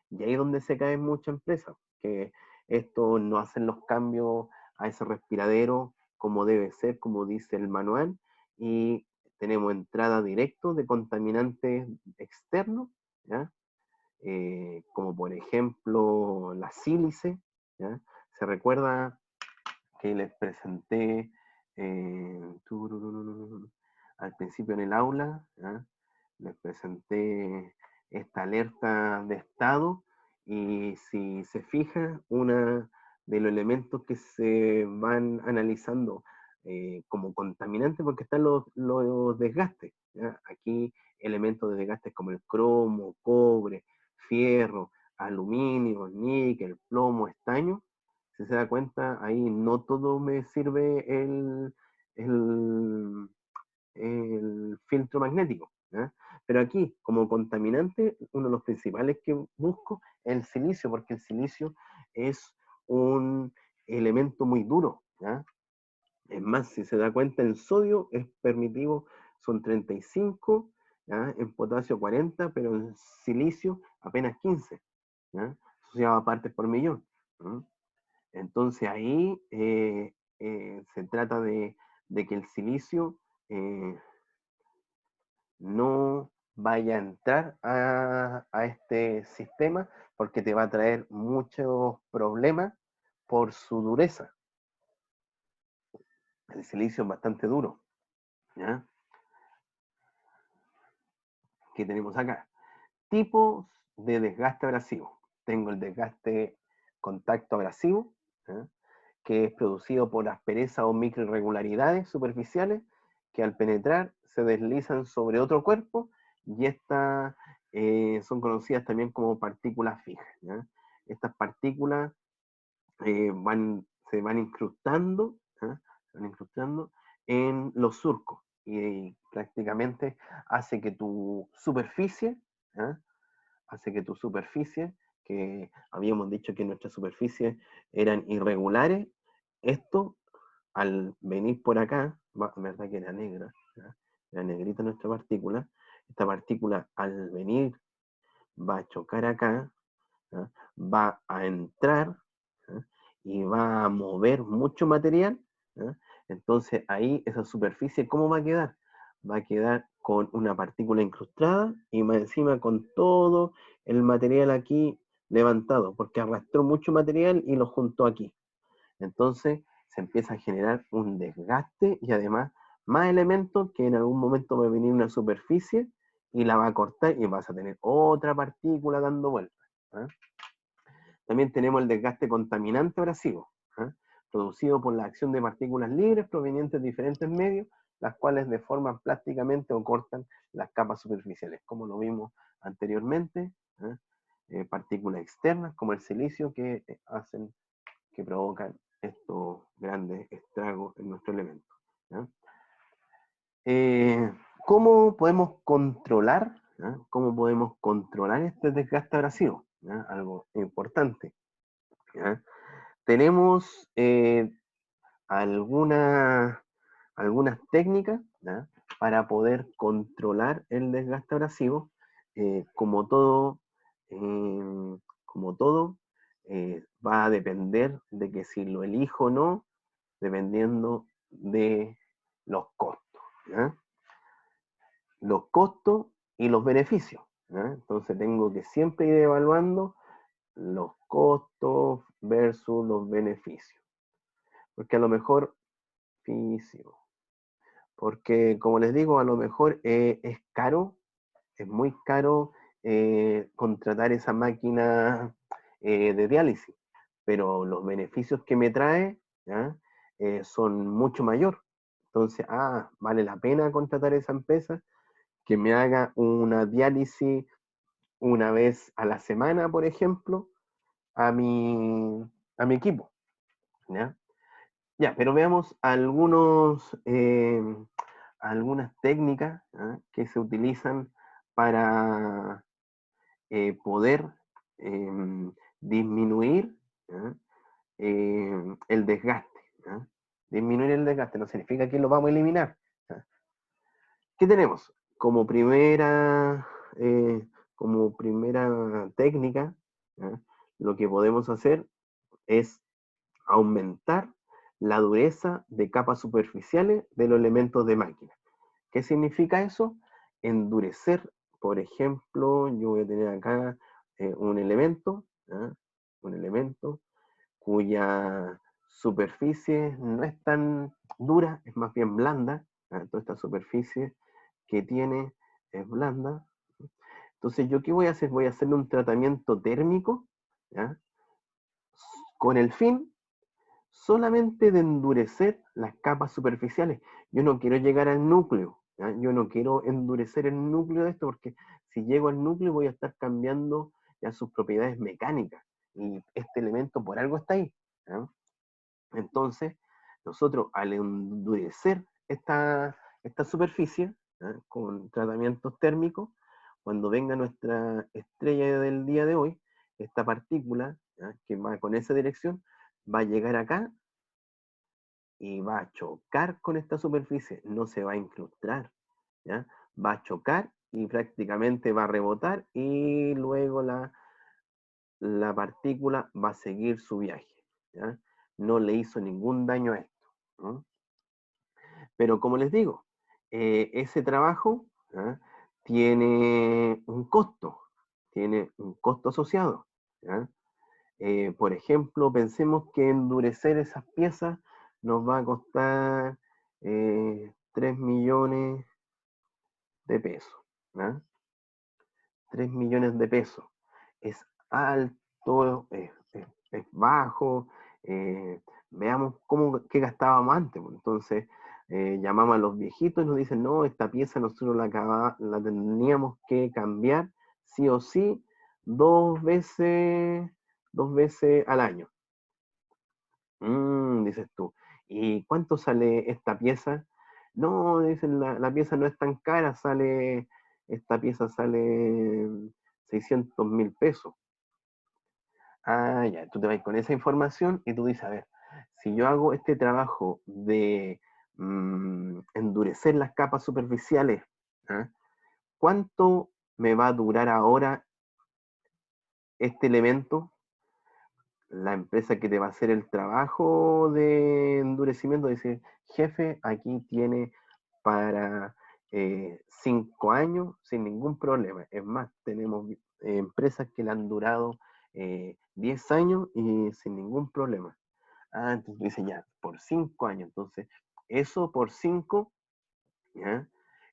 Y ahí es donde se caen muchas empresas, que esto no hacen los cambios a ese respiradero como debe ser, como dice el manual, y tenemos entrada directa de contaminantes externos, ¿ya? Como por ejemplo la sílice, ¿ya? Se recuerda que les presenté al principio en el aula, ¿ya?, les presenté esta alerta de estado, y si se fija, uno de los elementos que se van analizando como contaminantes, porque están los desgastes, ¿ya? Aquí elementos de desgastes como el cromo, cobre, fierro, aluminio, níquel, plomo, estaño. Si se da cuenta, ahí no todo me sirve el, el filtro magnético, ¿ya? Pero aquí, como contaminante, uno de los principales que busco es el silicio, porque el silicio es un elemento muy duro, ¿ya? Es más, si se da cuenta, el sodio es permitivo, son 35, ¿ya?, en potasio 40, pero en silicio apenas 15, ¿ya?, asociado a partes por millón, ¿no? Entonces ahí se trata de que el silicio no vaya a entrar a este sistema, porque te va a traer muchos problemas por su dureza. El silicio es bastante duro, ¿ya? ¿Qué tenemos acá? Tipos de desgaste abrasivo. Tengo el desgaste contacto abrasivo, ¿ya? Que es producido por aspereza o microirregularidades superficiales que al penetrar se deslizan sobre otro cuerpo y estas son conocidas también como partículas fijas, ¿ya? Estas partículas se van incrustando, ¿eh? Se van incrustando en los surcos y prácticamente hace que tu superficie, ¿eh? Hace que tu superficie, que habíamos dicho que nuestras superficies eran irregulares, esto al venir por acá, verdad que era negra, ¿ya? Era negrita nuestra partícula, esta partícula al venir va a chocar acá, ¿ya? Va a entrar, ¿ya? Y va a mover mucho material, ¿ya? Entonces ahí esa superficie, ¿cómo va a quedar? Va a quedar con una partícula incrustada y más encima con todo el material aquí levantado, porque arrastró mucho material y lo juntó aquí. Entonces se empieza a generar un desgaste y además más elementos que en algún momento va a venir una superficie y la va a cortar y vas a tener otra partícula dando vueltas, ¿eh? También tenemos el desgaste contaminante abrasivo, ¿eh? Producido por la acción de partículas libres provenientes de diferentes medios, las cuales deforman plásticamente o cortan las capas superficiales, como lo vimos anteriormente, ¿eh? Partículas externas como el silicio que provocan estos grandes estragos en nuestro elemento, ¿ya? ¿Cómo podemos controlar, ¿ya? ¿Cómo podemos controlar este desgaste abrasivo? ¿Ya? Algo importante, ¿ya? Tenemos algunas, algunas técnicas, ¿ya? Para poder controlar el desgaste abrasivo, como todo, como todo va a depender de que si lo elijo o no, dependiendo de los costos, ¿ya? Los costos y los beneficios, ¿ya? Entonces tengo que siempre ir evaluando los costos versus los beneficios. Porque a lo mejor, porque como les digo, a lo mejor es caro, es muy caro contratar esa máquina de diálisis, pero los beneficios que me trae, ¿ya? Son mucho mayor. Entonces, vale la pena contratar esa empresa que me haga una diálisis una vez a la semana, por ejemplo, a mi equipo, ¿ya? Ya, pero veamos algunas técnicas, ¿ah? Que se utilizan para poder disminuir, ¿ah? El desgaste, ¿ah? Disminuir el desgaste no significa que lo vamos a eliminar, ¿ah? ¿Qué tenemos? Como primera técnica, ¿ah? Lo que podemos hacer es aumentar la dureza de capas superficiales de los elementos de máquina. ¿Qué significa eso? Endurecer, por ejemplo, yo voy a tener acá un elemento, ¿ah? Un elemento cuya superficie no es tan dura, es más bien blanda, ¿ah? Toda esta superficie que tiene es blanda. Entonces, ¿yo qué voy a hacer? Voy a hacerle un tratamiento térmico, ¿ya? Con el fin solamente de endurecer las capas superficiales. Yo no quiero llegar al núcleo, ¿ya? Yo no quiero endurecer el núcleo de esto porque si llego al núcleo voy a estar cambiando ya sus propiedades mecánicas y este elemento por algo está ahí, ¿ya? Entonces, nosotros al endurecer esta superficie, ¿ya? Con tratamientos térmicos, cuando venga nuestra estrella del día de hoy, esta partícula, ¿ya? Que va con esa dirección, va a llegar acá y va a chocar con esta superficie, no se va a incrustar, ¿ya? Va a chocar y prácticamente va a rebotar y luego la partícula va a seguir su viaje, ¿ya? No le hizo ningún daño a esto, ¿no? Pero como les digo, ese trabajo, ¿ya? Tiene un costo asociado. ¿ya? Por ejemplo, pensemos que endurecer esas piezas nos va a costar 3 millones de pesos, ¿ya? 3 millones de pesos. Es alto, es bajo. Veamos qué gastábamos antes, pues. Entonces, llamamos a los viejitos y nos dicen, no, esta pieza nosotros la teníamos que cambiar sí o sí 2 veces al año. Dices tú. ¿Y cuánto sale esta pieza? No, dicen, la pieza no es tan cara, esta pieza sale 600.000 pesos. Ah, ya, tú te vas con esa información y tú dices, a ver, si yo hago este trabajo de endurecer las capas superficiales, ¿ah? ¿Cuánto me va a durar ahora este elemento? La empresa que te va a hacer el trabajo de endurecimiento dice, jefe, aquí tiene para 5 años sin ningún problema. Es más, tenemos empresas que le han durado 10 años y sin ningún problema. Ah, entonces dice ya, por 5 años. Entonces, eso por 5, ¿ya?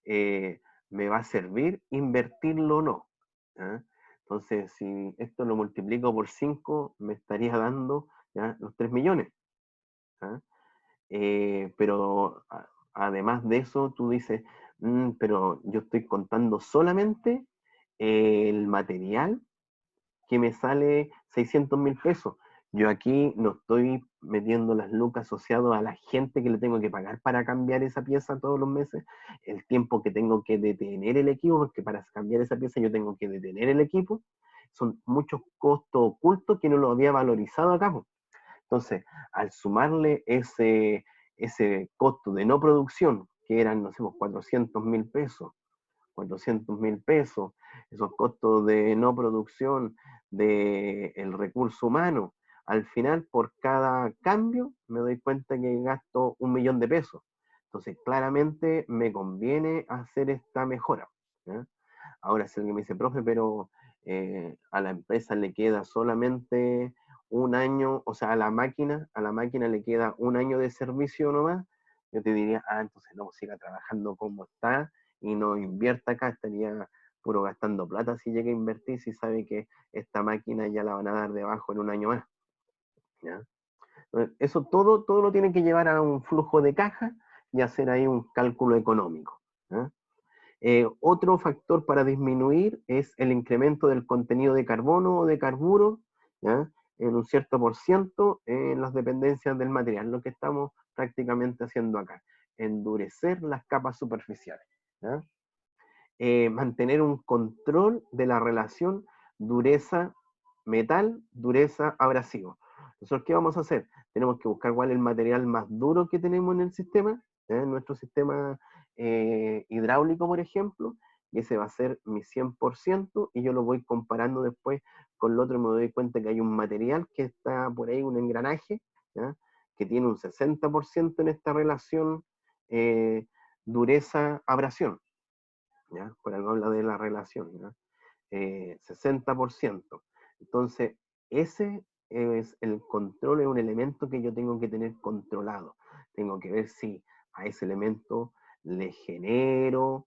Eh, me va a servir invertirlo o no, ¿ya? Entonces, si esto lo multiplico por 5 me estaría dando, ¿ya?, los 3 millones. ¿Ya? Pero además de eso, tú dices, pero yo estoy contando solamente el material que me sale 600.000 pesos. Yo aquí no estoy metiendo las lucas asociadas a la gente que le tengo que pagar para cambiar esa pieza todos los meses, el tiempo que tengo que detener el equipo, porque para cambiar esa pieza yo tengo que detener el equipo. Son muchos costos ocultos que no lo había valorizado acá. Entonces, al sumarle ese costo de no producción, que eran, no sé, 400.000 pesos, 400.000 pesos, esos costos de no producción del recurso humano. Al final, por cada cambio, me doy cuenta que gasto 1 millón de pesos. Entonces, claramente me conviene hacer esta mejora, ¿ya? Ahora, si alguien me dice, profe, pero a la empresa le queda solamente un año, o sea, a la máquina le queda un año de servicio nomás, yo te diría, entonces no, siga trabajando como está y no invierta acá, estaría puro gastando plata si llega a invertir, si sabe que esta máquina ya la van a dar de bajo en un año más, ¿ya? Entonces, eso todo lo tiene que llevar a un flujo de caja y hacer ahí un cálculo económico, ¿ya? Otro factor para disminuir es el incremento del contenido de carbono o de carburo, ¿ya?, en un cierto por ciento en las dependencias del material, lo que estamos prácticamente haciendo acá, endurecer las capas superficiales, ¿ya? Mantener un control de la relación dureza-metal, dureza-abrasivo. Nosotros, ¿qué vamos a hacer? Tenemos que buscar cuál es el material más duro que tenemos en el sistema, en nuestro sistema hidráulico, por ejemplo, y ese va a ser mi 100%, y yo lo voy comparando después con el otro, y me doy cuenta que hay un material que está por ahí, un engranaje, ¿ya?, que tiene un 60% en esta relación dureza-abrasión. ¿Ya? Por algo habla de la relación, ¿ya? 60%. Entonces, ese es el control, es un elemento que yo tengo que tener controlado. Tengo que ver si a ese elemento le genero,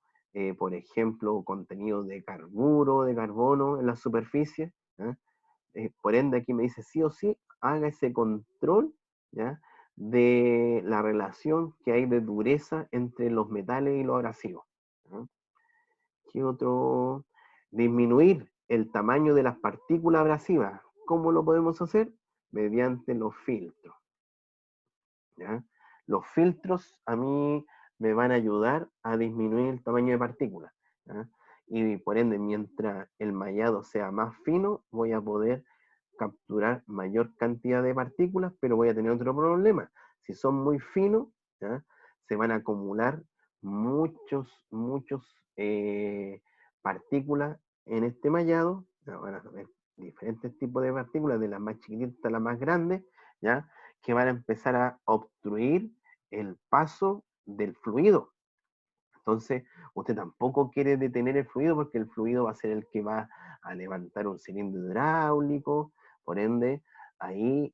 por ejemplo, contenido de carburo, de carbono en la superficie, ¿ya? Por ende, aquí me dice sí o sí, haga ese control, ¿ya?, de la relación que hay de dureza entre los metales y los abrasivos, ¿ya? ¿Qué otro? Disminuir el tamaño de las partículas abrasivas. ¿Cómo lo podemos hacer? Mediante los filtros, ¿ya? Los filtros a mí me van a ayudar a disminuir el tamaño de partículas, ¿ya? Y por ende, mientras el mallado sea más fino, voy a poder capturar mayor cantidad de partículas, pero voy a tener otro problema. Si son muy finos, ¿ya?, se van a acumular muchos partículas en este mallado. Van a haber diferentes tipos de partículas, de las más chiquititas a las más grandes, ¿ya?, que van a empezar a obstruir el paso del fluido. Entonces, usted tampoco quiere detener el fluido porque el fluido va a ser el que va a levantar un cilindro hidráulico, por ende, ahí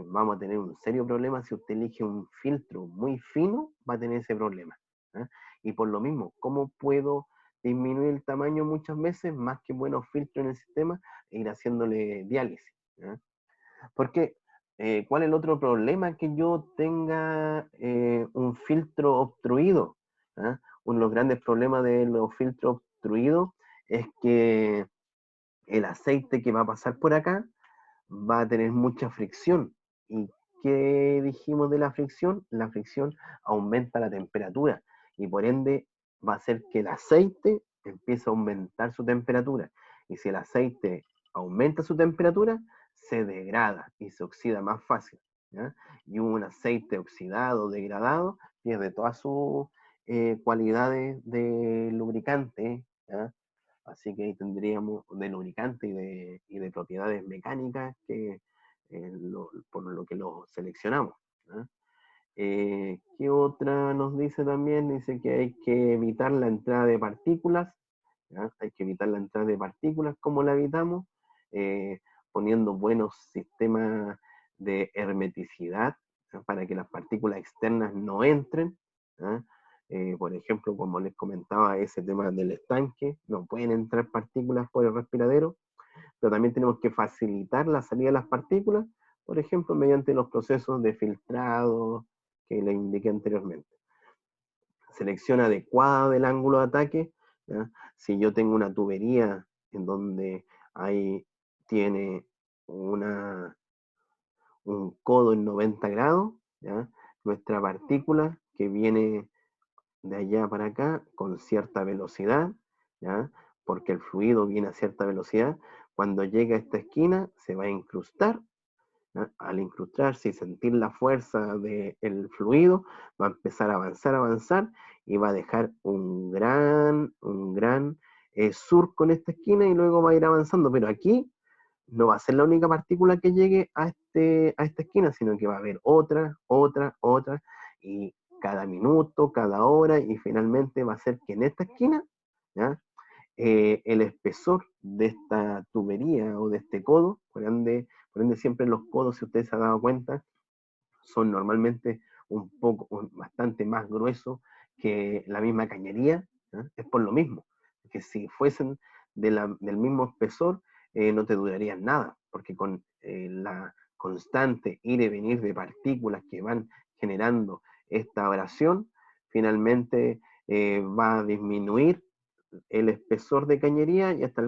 vamos a tener un serio problema. Si usted elige un filtro muy fino, va a tener ese problema. ¿eh? Y por lo mismo, ¿cómo puedo disminuir el tamaño muchas veces? Más que buenos filtros en el sistema, ir haciéndole diálisis. ¿eh? Porque, ¿cuál es el otro problema? Que yo tenga un filtro obstruido. ¿eh? Uno de los grandes problemas de los filtros obstruidos es que el aceite que va a pasar por acá va a tener mucha fricción. ¿Y qué dijimos de la fricción? La fricción aumenta la temperatura y por ende va a hacer que el aceite empiece a aumentar su temperatura. Y si el aceite aumenta su temperatura, se degrada y se oxida más fácil. ¿ya? Y un aceite oxidado, degradado, pierde todas sus cualidades de lubricante. ¿ya? Así que ahí tendríamos de lubricante y de propiedades mecánicas que, por lo que lo seleccionamos. ¿eh? ¿Qué otra nos dice también? Dice que hay que evitar la entrada de partículas. ¿ya? Hay que evitar la entrada de partículas. ¿Cómo la evitamos? Eh, Poniendo buenos sistemas de hermeticidad, ¿ya? Para que las partículas externas no entren. ¿ya? Por ejemplo, como les comentaba, ese tema del estanque, no pueden entrar partículas por el respiradero, pero también tenemos que facilitar la salida de las partículas, por ejemplo, mediante los procesos de filtrado que les indiqué anteriormente. Selección adecuada del ángulo de ataque. ¿ya? Si yo tengo una tubería en donde tiene un codo en 90 grados, ¿ya? Nuestra partícula que viene de allá para acá con cierta velocidad, ¿ya? Porque el fluido viene a cierta velocidad, cuando llega a esta esquina se va a incrustar. ¿ya? Al incrustarse y sentir la fuerza del fluido, va a empezar a avanzar y va a dejar un gran surco en esta esquina y luego va a ir avanzando, pero aquí no va a ser la única partícula que llegue a esta esquina, sino que va a haber otra, y cada minuto, cada hora, y finalmente va a ser que en esta esquina, ¿ya? El espesor de esta tubería o de este codo, por ende siempre los codos, si ustedes se han dado cuenta, son normalmente bastante más gruesos que la misma cañería. ¿eh? Es por lo mismo, que si fuesen del mismo espesor, no te durarían nada, porque con la constante ir y venir de partículas que van generando esta abrasión, finalmente va a disminuir el espesor de cañería y hasta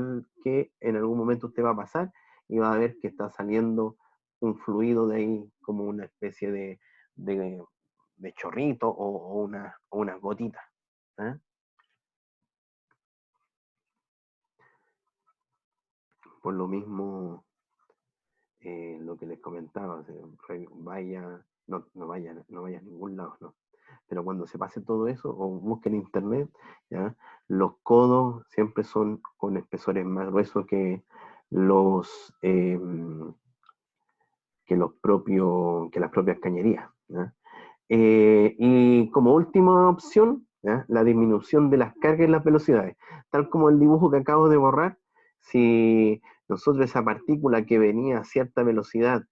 que en algún momento usted va a pasar y va a ver que está saliendo un fluido de ahí como una especie de, de chorrito o unas gotitas. ¿eh? Por lo mismo, lo que les comentaba, o sea, no vaya a ningún lado, no. Pero cuando se pase todo eso, o busquen en internet, ¿ya? Los codos siempre son con espesores más gruesos los eh, que las propias cañerías. ¿ya? Y como última opción, ¿ya? La disminución de las cargas y las velocidades. Tal como el dibujo que acabo de borrar, si nosotros esa partícula que venía a cierta velocidad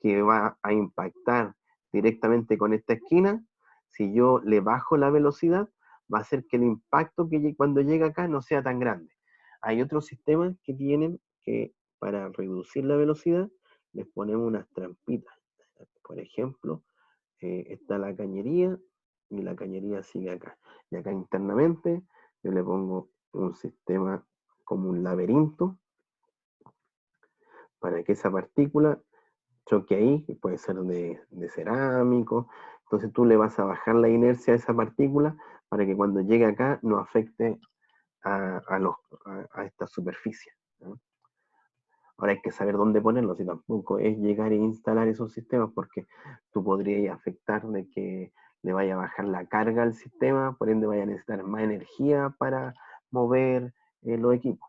que va a impactar directamente con esta esquina, si yo le bajo la velocidad, va a hacer que el impacto que cuando llega acá no sea tan grande. Hay otros sistemas que tienen que para reducir la velocidad les ponemos unas trampitas. Por ejemplo, está la cañería y la cañería sigue acá. Y acá internamente yo le pongo un sistema como un laberinto para que esa partícula choque ahí, que puede ser de cerámico. Entonces tú le vas a bajar la inercia a esa partícula para que cuando llegue acá no afecte a esta superficie. ¿no? Ahora hay que saber dónde ponerlos y tampoco es llegar e instalar esos sistemas porque tú podrías afectar de que le vaya a bajar la carga al sistema, por ende vaya a necesitar más energía para mover los equipos.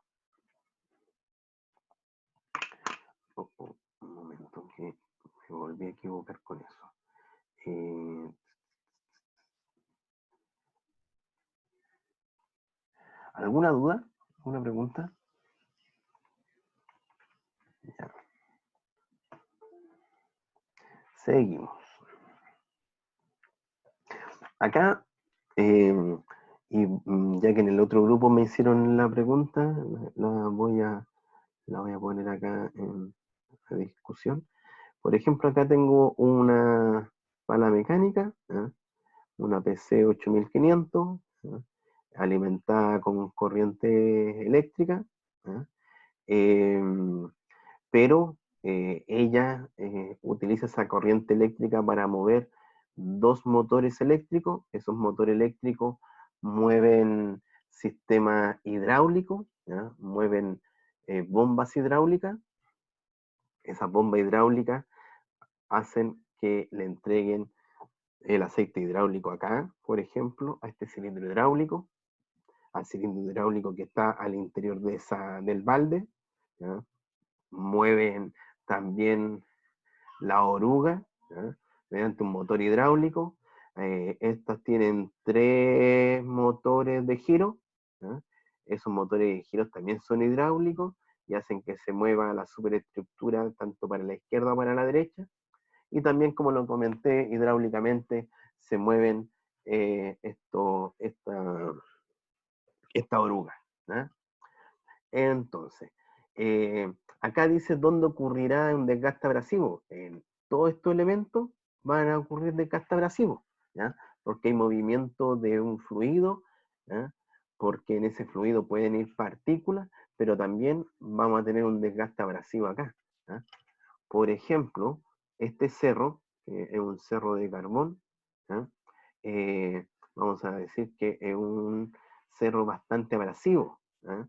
Un momento que me volví a equivocar con eso. Eh, ¿Alguna duda? ¿Alguna pregunta? Ya. Seguimos. Acá, ya que en el otro grupo me hicieron la pregunta, la voy a poner acá en la discusión. Por ejemplo, acá tengo una pala mecánica, ¿ya? Una PC 8500, ¿ya? Alimentada con corriente eléctrica, ¿ya? Pero ella utiliza esa corriente eléctrica para mover dos motores eléctricos. Esos motores eléctricos mueven sistemas hidráulicos, ¿ya? Mueven bombas hidráulicas. Esas bombas hidráulicas hacen que le entreguen el aceite hidráulico acá, por ejemplo, a este cilindro hidráulico, al cilindro hidráulico que está al interior del balde, ¿ya? Mueven también la oruga, ¿ya? Mediante un motor hidráulico. Estas tienen 3 motores de giro, ¿ya? Esos motores de giro también son hidráulicos y hacen que se mueva la superestructura tanto para la izquierda como para la derecha. Y también, como lo comenté, hidráulicamente se mueven esta oruga, ¿ya? Entonces, eh, acá dice dónde ocurrirá un desgaste abrasivo. En todos estos elementos van a ocurrir desgaste abrasivo, ¿ya? Porque hay movimiento de un fluido, ¿ya? Porque en ese fluido pueden ir partículas, pero también vamos a tener un desgaste abrasivo acá, ¿ya? Por ejemplo, este cerro, que es un cerro de carbón, ¿ya? Vamos a decir que es un cerro bastante abrasivo, ¿ya?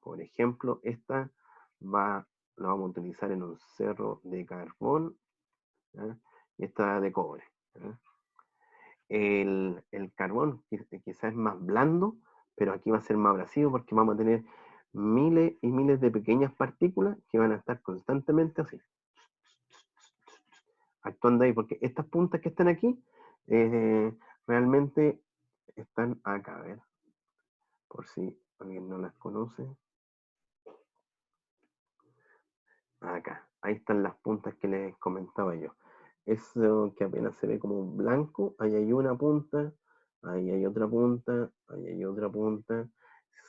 Por ejemplo, esta la vamos a utilizar en un cerro de carbón, ¿ya? Y esta de cobre, ¿ya? El carbón quizás es más blando, pero aquí va a ser más abrasivo porque vamos a tener miles y miles de pequeñas partículas que van a estar constantemente así, actuando ahí, porque estas puntas que están aquí realmente están acá, a ver, por si alguien no las conoce. Acá, ahí están las puntas que les comentaba yo. Eso que apenas se ve como un blanco, ahí hay una punta, ahí hay otra punta, ahí hay otra punta.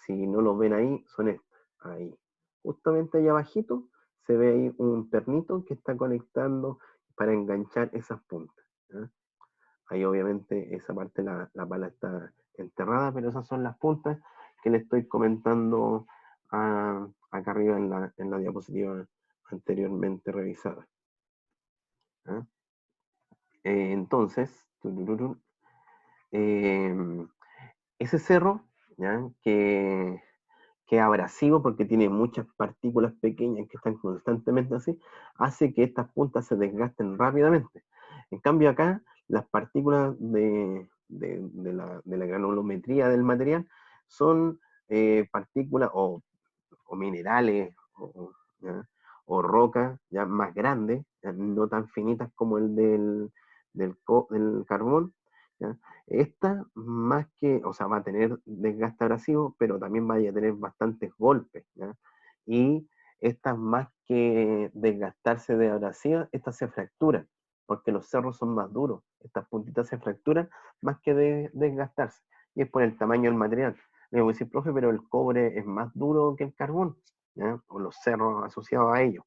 Si no lo ven ahí, son estas, ahí. Justamente ahí abajito se ve ahí un pernito que está conectando para enganchar esas puntas, ¿ya? Ahí obviamente esa parte la pala está enterrada, pero esas son las puntas que le estoy comentando acá arriba en la diapositiva anteriormente revisada, ¿ah? Entonces, eh, ese cerro, ¿ya? Que es abrasivo porque tiene muchas partículas pequeñas que están constantemente así, hace que estas puntas se desgasten rápidamente. En cambio acá, las partículas de la granulometría del material son partículas o minerales ¿ya? O rocas ya más grandes, ya no tan finitas como el del carbón, ¿ya? Esta más que, o sea, va a tener desgaste abrasivo, pero también vaya a tener bastantes golpes, ¿ya? Y estas más que desgastarse de abrasiva, estas se fracturan, porque los cerros son más duros, estas puntitas se fracturan más que desgastarse, y es por el tamaño del material. Le voy a decir, profe, pero el cobre es más duro que el carbón, ¿ya? O los cerros asociados a ellos,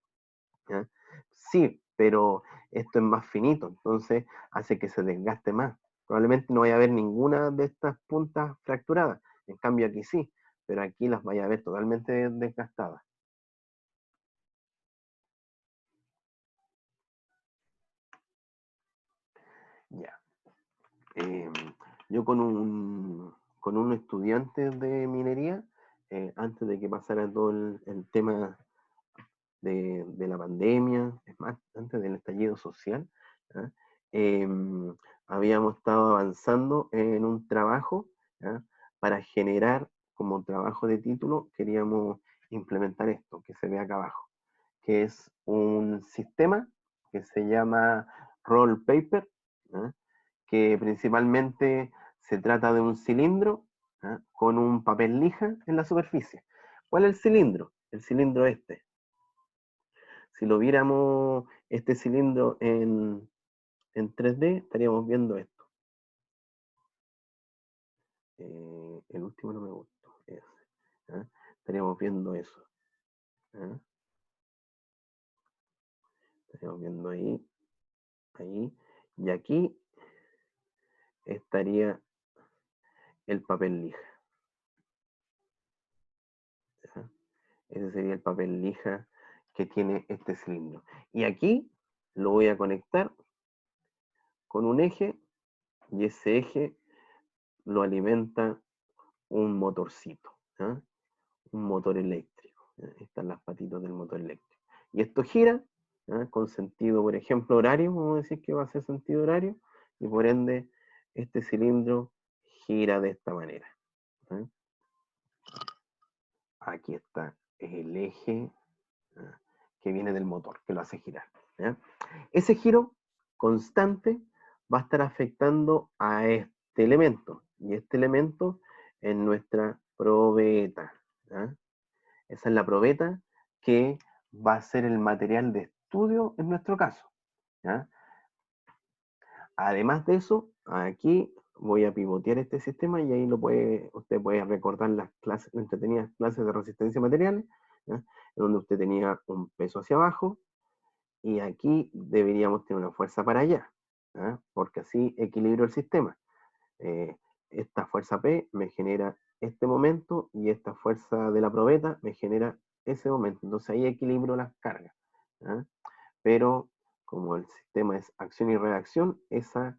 ¿ya? Sí, pero esto es más finito, entonces hace que se desgaste más. Probablemente no vaya a haber ninguna de estas puntas fracturadas, en cambio aquí sí, pero aquí las vaya a ver totalmente desgastadas. Ya. Eh, yo con un estudiante de minería, antes de que pasara todo el tema de la pandemia, es más, antes del estallido social, ¿ya? Eh, habíamos estado avanzando en un trabajo, ¿ya? Para generar como trabajo de título, queríamos implementar esto que se ve acá abajo, que es un sistema que se llama Roll Paper, ¿ya? Que principalmente se trata de un cilindro, con un papel lija en la superficie. ¿Cuál es el cilindro? El cilindro este. Si lo viéramos este cilindro en 3D, estaríamos viendo esto. El último no me gustó. Ese, estaríamos viendo eso. Estaríamos viendo ahí, ahí. Y aquí estaría el papel lija. ¿Ya? Ese sería el papel lija que tiene este cilindro. Y aquí lo voy a conectar con un eje, y ese eje lo alimenta un motorcito, ¿ya? Un motor eléctrico. ¿Ya? Están las patitas del motor eléctrico. Y esto gira, ¿ya? Con sentido, por ejemplo, horario, vamos a decir que va a ser sentido horario, y por ende este cilindro gira de esta manera. ¿Ya? Aquí está el eje, ¿ya? Que viene del motor, que lo hace girar. ¿Ya? Ese giro constante va a estar afectando a este elemento, y este elemento es nuestra probeta. ¿Ya? Esa es la probeta que va a ser el material de estudio en nuestro caso. ¿Ya? Además de eso, aquí voy a pivotear este sistema y ahí usted puede recordar las clases, entretenidas clases de resistencia a materiales, ¿ya? Donde usted tenía un peso hacia abajo, y aquí deberíamos tener una fuerza para allá, ¿ya? Porque así equilibro el sistema. Esta fuerza P me genera este momento, y esta fuerza de la probeta me genera ese momento. Entonces ahí equilibro las cargas, ¿ya? Pero como el sistema es acción y reacción, esa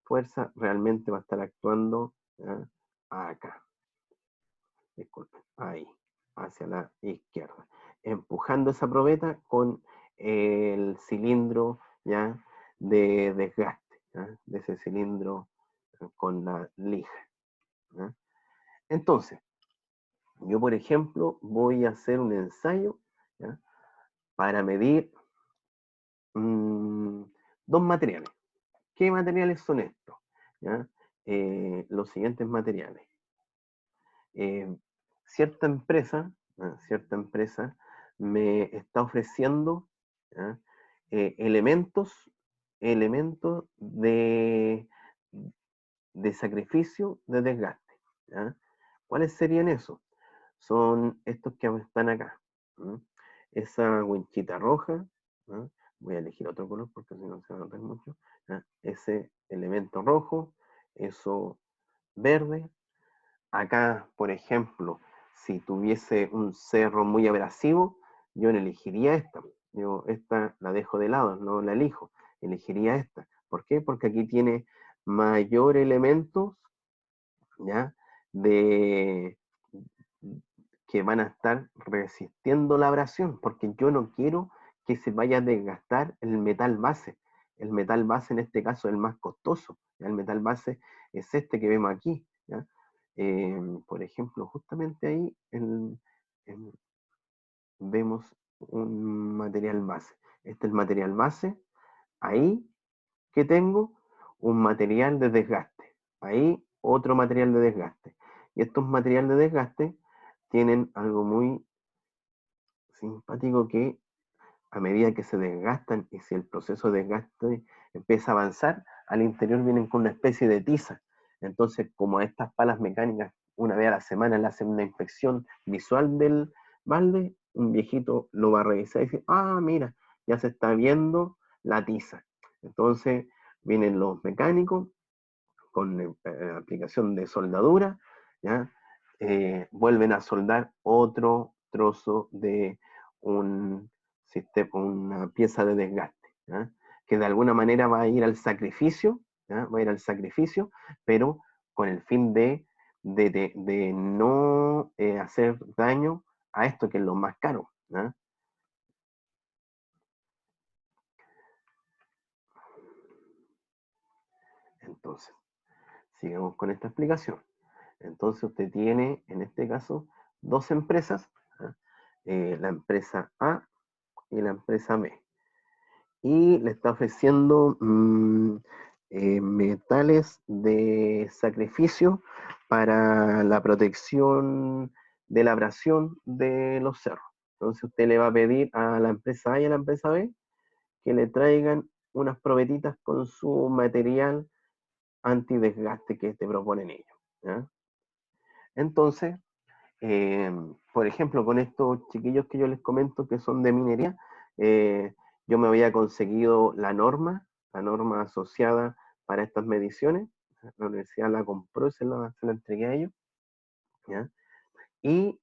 fuerza realmente va a estar actuando, ¿ya? Acá. Disculpen, ahí, hacia la izquierda, empujando esa probeta con el cilindro, ¿ya? De desgaste, ¿ya? De ese cilindro con la lija, ¿ya? Entonces, yo por ejemplo voy a hacer un ensayo, ¿ya? Para medir dos materiales. ¿Qué materiales son estos? ¿Ya? Los siguientes materiales. Cierta empresa, cierta empresa me está ofreciendo, ¿ya? Elementos, elementos de sacrificio, de desgaste, ¿ya? ¿Cuáles serían esos? Son estos que están acá, ¿no? Esa winchita roja, ¿no? Voy a elegir otro color porque si no se va a notar mucho, ¿ya? Ese elemento rojo, eso verde. Acá, por ejemplo, si tuviese un cerro muy abrasivo, yo no elegiría esta. Yo esta la dejo de lado, no la elijo. Elegiría esta. ¿Por qué? Porque aquí tiene mayor elementos, ¿ya? De, que van a estar resistiendo la abrasión, porque yo no quiero que se vaya a desgastar el metal base. El metal base en este caso es el más costoso. ¿Ya? El metal base es este que vemos aquí, ¿ya? Por ejemplo, justamente ahí vemos un material base. Este es el material base. Ahí que tengo un material de desgaste. Ahí otro material de desgaste. Y estos materiales de desgaste tienen algo muy simpático, que a medida que se desgastan, y si el proceso de desgaste empieza a avanzar, al interior vienen con una especie de tiza. Entonces, como a estas palas mecánicas una vez a la semana le hacen una inspección visual del balde, un viejito lo va a revisar y dice, ah, mira, ya se está viendo la tiza. Entonces vienen los mecánicos con aplicación de soldadura, ¿ya? Vuelven a soldar otro trozo de un sistema, una pieza de desgaste, ¿ya? Que de alguna manera va a ir al sacrificio, ¿ya? Va a ir al sacrificio, pero con el fin de no hacer daño a esto que es lo más caro, ¿ya? Entonces, sigamos con esta explicación. Entonces usted tiene, en este caso, dos empresas, la empresa A y la empresa B. Y le está ofreciendo metales de sacrificio para la protección de la abrasión de los cerros. Entonces usted le va a pedir a la empresa A y a la empresa B que le traigan unas probetitas con su material antidesgaste que te proponen ellos, ¿ya? Entonces, por ejemplo, con estos chiquillos que yo les comento que son de minería, eh, yo me había conseguido la norma asociada para estas mediciones. La universidad la compró y se la entregué a ellos, ¿ya? Y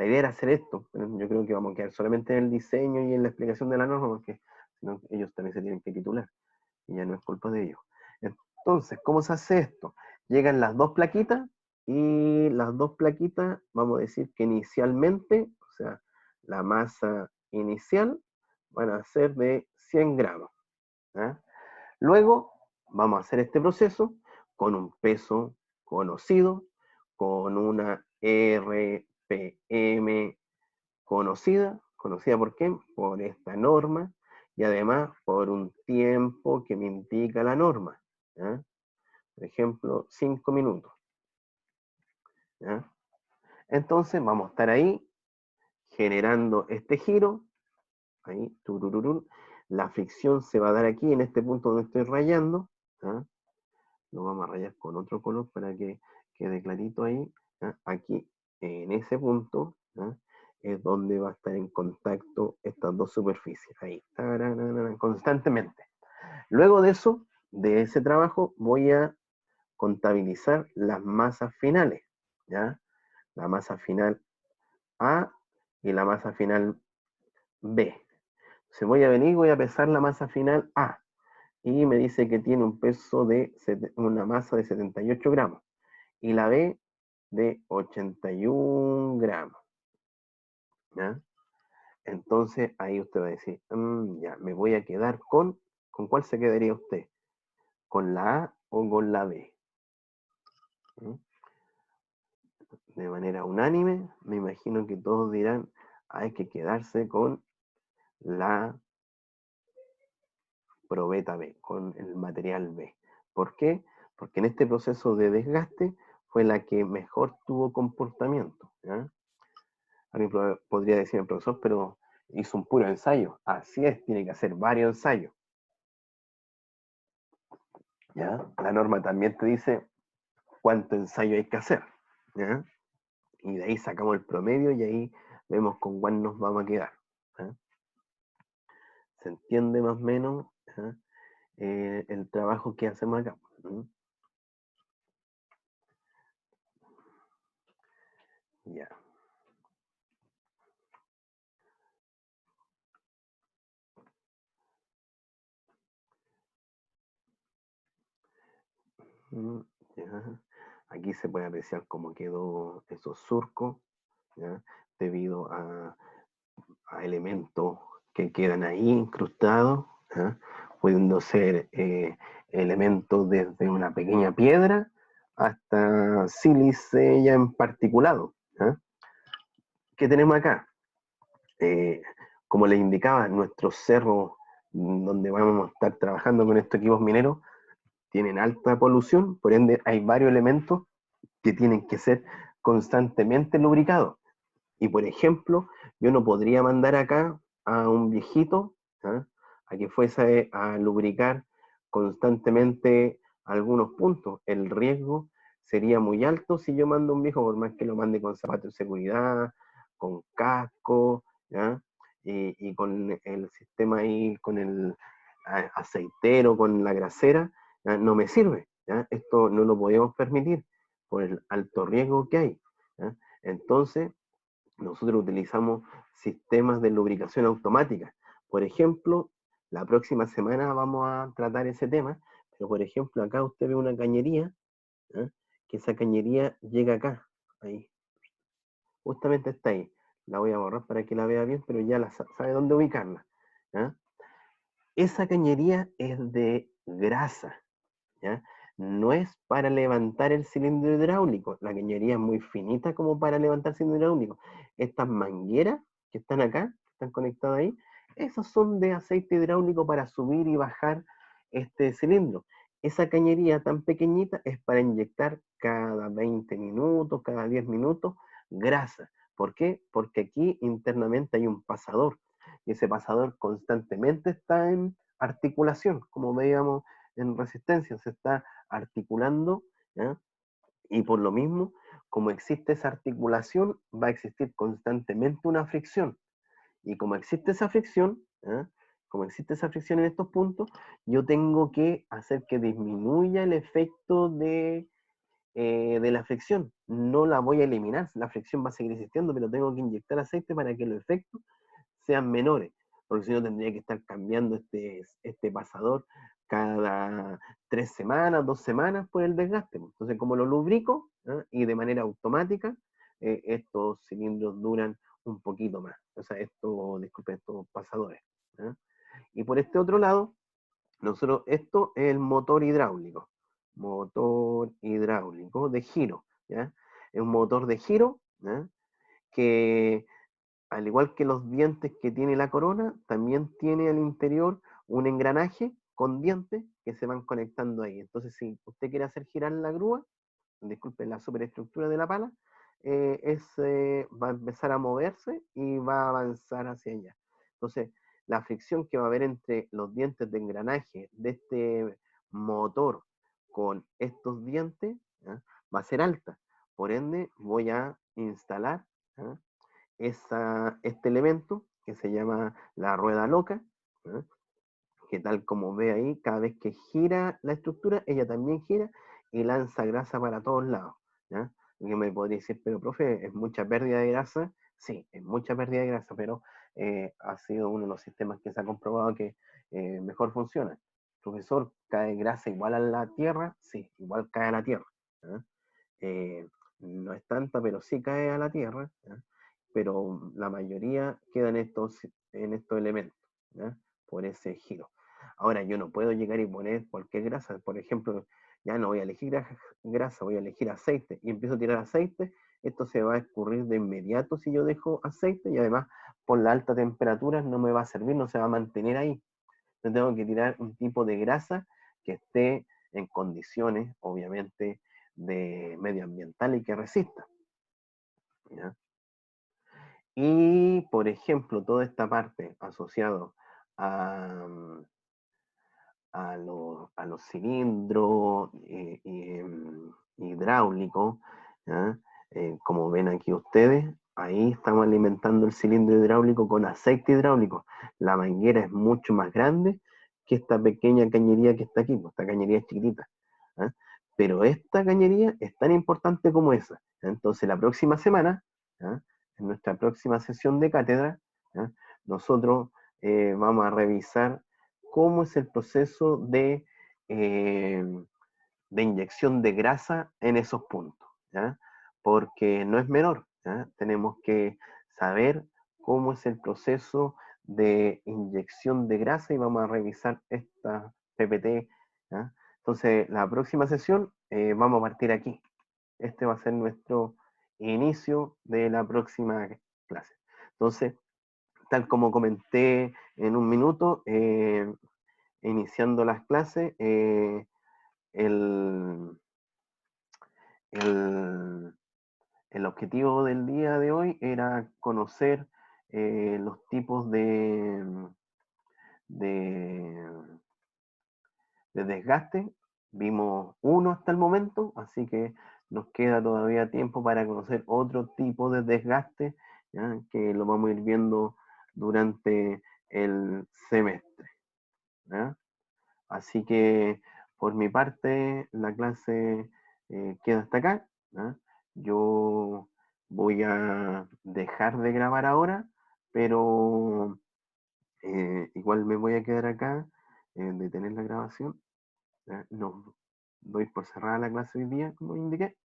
la idea era hacer esto. Yo creo que vamos a quedar solamente en el diseño y en la explicación de la norma, porque si no, ellos también se tienen que titular y ya no es culpa de ellos. Entonces, ¿cómo se hace esto? Llegan las dos plaquitas y las dos plaquitas, vamos a decir que inicialmente, o sea, la masa inicial van a ser de 100 gramos. ¿Eh? Luego vamos a hacer este proceso con un peso conocido, con una RPM conocida ¿por qué? Por esta norma y además por un tiempo que me indica la norma. ¿Ya? Por ejemplo, 5 minutos. ¿Ya? Entonces vamos a estar ahí generando este giro. Ahí, turururú. La fricción se va a dar aquí en este punto donde estoy rayando. ¿Ya? Lo vamos a rayar con otro color para que quede clarito ahí. ¿Ya? Aquí, en ese punto, ¿ya? Es donde va a estar en contacto estas dos superficies. Ahí, constantemente. Luego de eso, de ese trabajo, voy a contabilizar las masas finales. ¿Ya? La masa final A y la masa final B. Se voy a venir y voy a pesar la masa final A. Y me dice que tiene un peso de una masa de 78 gramos. Y la B de 81 gramos. ¿Ya? Entonces ahí usted va a decir, ya, me voy a quedar ¿con cuál se quedaría usted? ¿Con la A o con la B? ¿Mm? De manera unánime, me imagino que todos dirán, hay que quedarse con la probeta B, con el material B. ¿Por qué? Porque en este proceso de desgaste fue la que mejor tuvo comportamiento. ¿Ya? Alguien podría decir el profesor, pero hizo un puro ensayo. Así es, tiene que hacer varios ensayos. ¿Ya? La norma también te dice cuánto ensayo hay que hacer. ¿Ya? Y de ahí sacamos el promedio y ahí vemos con cuál nos vamos a quedar. ¿Ya? ¿Se entiende más o menos el trabajo que hacemos acá? ¿Mm? Ya. Mm, ya. Aquí se puede apreciar cómo quedó esos surcos, ¿ya? Debido a elementos que quedan ahí incrustados, ¿ya? Pudiendo ser elementos desde una pequeña piedra hasta sílice ya en particulado. ¿Ya? ¿Qué tenemos acá? Eh, como les indicaba, nuestros cerros donde vamos a estar trabajando con estos equipos mineros tienen alta polución, por ende hay varios elementos que tienen que ser constantemente lubricados. Y por ejemplo, yo no podría mandar acá a un viejito ¿ah? A que fuese a lubricar constantemente algunos puntos. El riesgo sería muy alto si yo mando a un viejo, por más que lo mande con zapatos de seguridad, con casco, ¿ya? Y con el sistema ahí, con el aceitero, con la grasera, ¿ya? No me sirve. ¿Ya? Esto no lo podemos permitir por el alto riesgo que hay. ¿Ya? Entonces, nosotros utilizamos sistemas de lubricación automática. Por ejemplo, la próxima semana vamos a tratar ese tema, pero por ejemplo, acá usted ve una cañería, ¿eh? Que esa cañería llega acá, ahí, justamente está ahí. La voy a borrar para que la vea bien, pero ya sabe dónde ubicarla. ¿Ya? Esa cañería es de grasa, ¿ya? No es para levantar el cilindro hidráulico. La cañería es muy finita como para levantar el cilindro hidráulico. Estas mangueras que están acá, que están conectadas ahí, esas son de aceite hidráulico para subir y bajar este cilindro. esa cañería tan pequeñita es para inyectar cada 20 minutos, cada 10 minutos, grasa. ¿Por qué? Porque aquí internamente hay un pasador, y ese pasador constantemente está en articulación, como veíamos en resistencia, se está articulando, ¿ya? Y por lo mismo, como existe esa articulación, va a existir constantemente una fricción. Y como existe esa fricción, ¿eh? Como existe esa fricción en estos puntos, yo tengo que hacer que disminuya el efecto de la fricción. No la voy a eliminar, la fricción va a seguir existiendo, pero tengo que inyectar aceite para que los efectos sean menores, porque si no tendría que estar cambiando este pasador cada 3 semanas, 2 semanas por el desgaste. Entonces, como lo lubrico, ¿eh? Y de manera automática, estos cilindros duran un poquito más. O sea, disculpe, estos pasadores. ¿Eh? Y por este otro lado, nosotros, esto es el motor hidráulico de giro, ¿ya? Es un motor de giro, ¿ya? Que al igual que los dientes que tiene la corona, también tiene al interior un engranaje con dientes que se van conectando ahí. Entonces, si usted quiere hacer girar la grúa, disculpe, la superestructura de la pala, va a empezar a moverse y va a avanzar hacia allá. Entonces, la fricción que va a haber entre los dientes de engranaje de este motor con estos dientes, ¿ya? Va a ser alta. Por ende, voy a instalar, ¿ya? Este elemento que se llama la rueda loca, ¿ya? Que tal como ve ahí, cada vez que gira la estructura, ella también gira y lanza grasa para todos lados, ¿ya? Y me podría decir, pero profe, ¿es mucha pérdida de grasa? Sí, es mucha pérdida de grasa, pero ha sido uno de los sistemas que se ha comprobado que mejor funciona. Profesor, ¿cae grasa igual a la Tierra? Sí, igual cae a la Tierra, ¿ya? Eh, no es tanta, pero sí cae a la Tierra, ¿ya? Pero la mayoría queda en estos elementos, ¿ya? Por ese giro. Ahora, yo no puedo llegar y poner cualquier grasa, por ejemplo, ya no voy a elegir grasa, voy a elegir aceite, y empiezo a tirar aceite, esto se va a escurrir de inmediato si yo dejo aceite, y además por la alta temperatura no me va a servir, no se va a mantener ahí. Entonces tengo que tirar un tipo de grasa que esté en condiciones, obviamente, de medioambiental y que resista, ¿ya? Y, por ejemplo, toda esta parte asociada a, a los cilindros hidráulicos, ¿ya? Como ven aquí ustedes, ahí estamos alimentando el cilindro hidráulico con aceite hidráulico. La manguera es mucho más grande que esta pequeña cañería que está aquí, pues esta cañería es chiquitita, ¿ya? Pero esta cañería es tan importante como esa. ¿Ya? Entonces la próxima semana, ¿ya? En nuestra próxima sesión de cátedra, ¿ya? Nosotros vamos a revisar cómo es el proceso eh, de inyección de grasa en esos puntos, ¿ya? Porque no es menor, ¿ya? Tenemos que saber cómo es el proceso de inyección de grasa y vamos a revisar esta PPT, ¿ya? Entonces, la próxima sesión vamos a partir aquí. Este va a ser nuestro inicio de la próxima clase. Entonces, tal como comenté en un minuto, iniciando las clases, el, el, el objetivo del día de hoy era conocer los tipos de, de desgaste. Vimos uno hasta el momento, así que nos queda todavía tiempo para conocer otro tipo de desgaste, ¿ya? Que lo vamos a ir viendo durante el semestre, ¿ya? Así que por mi parte la clase queda hasta acá, ¿ya? Yo voy a dejar de grabar ahora, pero igual me voy a quedar acá, detener la grabación, ¿ya? No doy por cerrada la clase hoy día, como indiqué.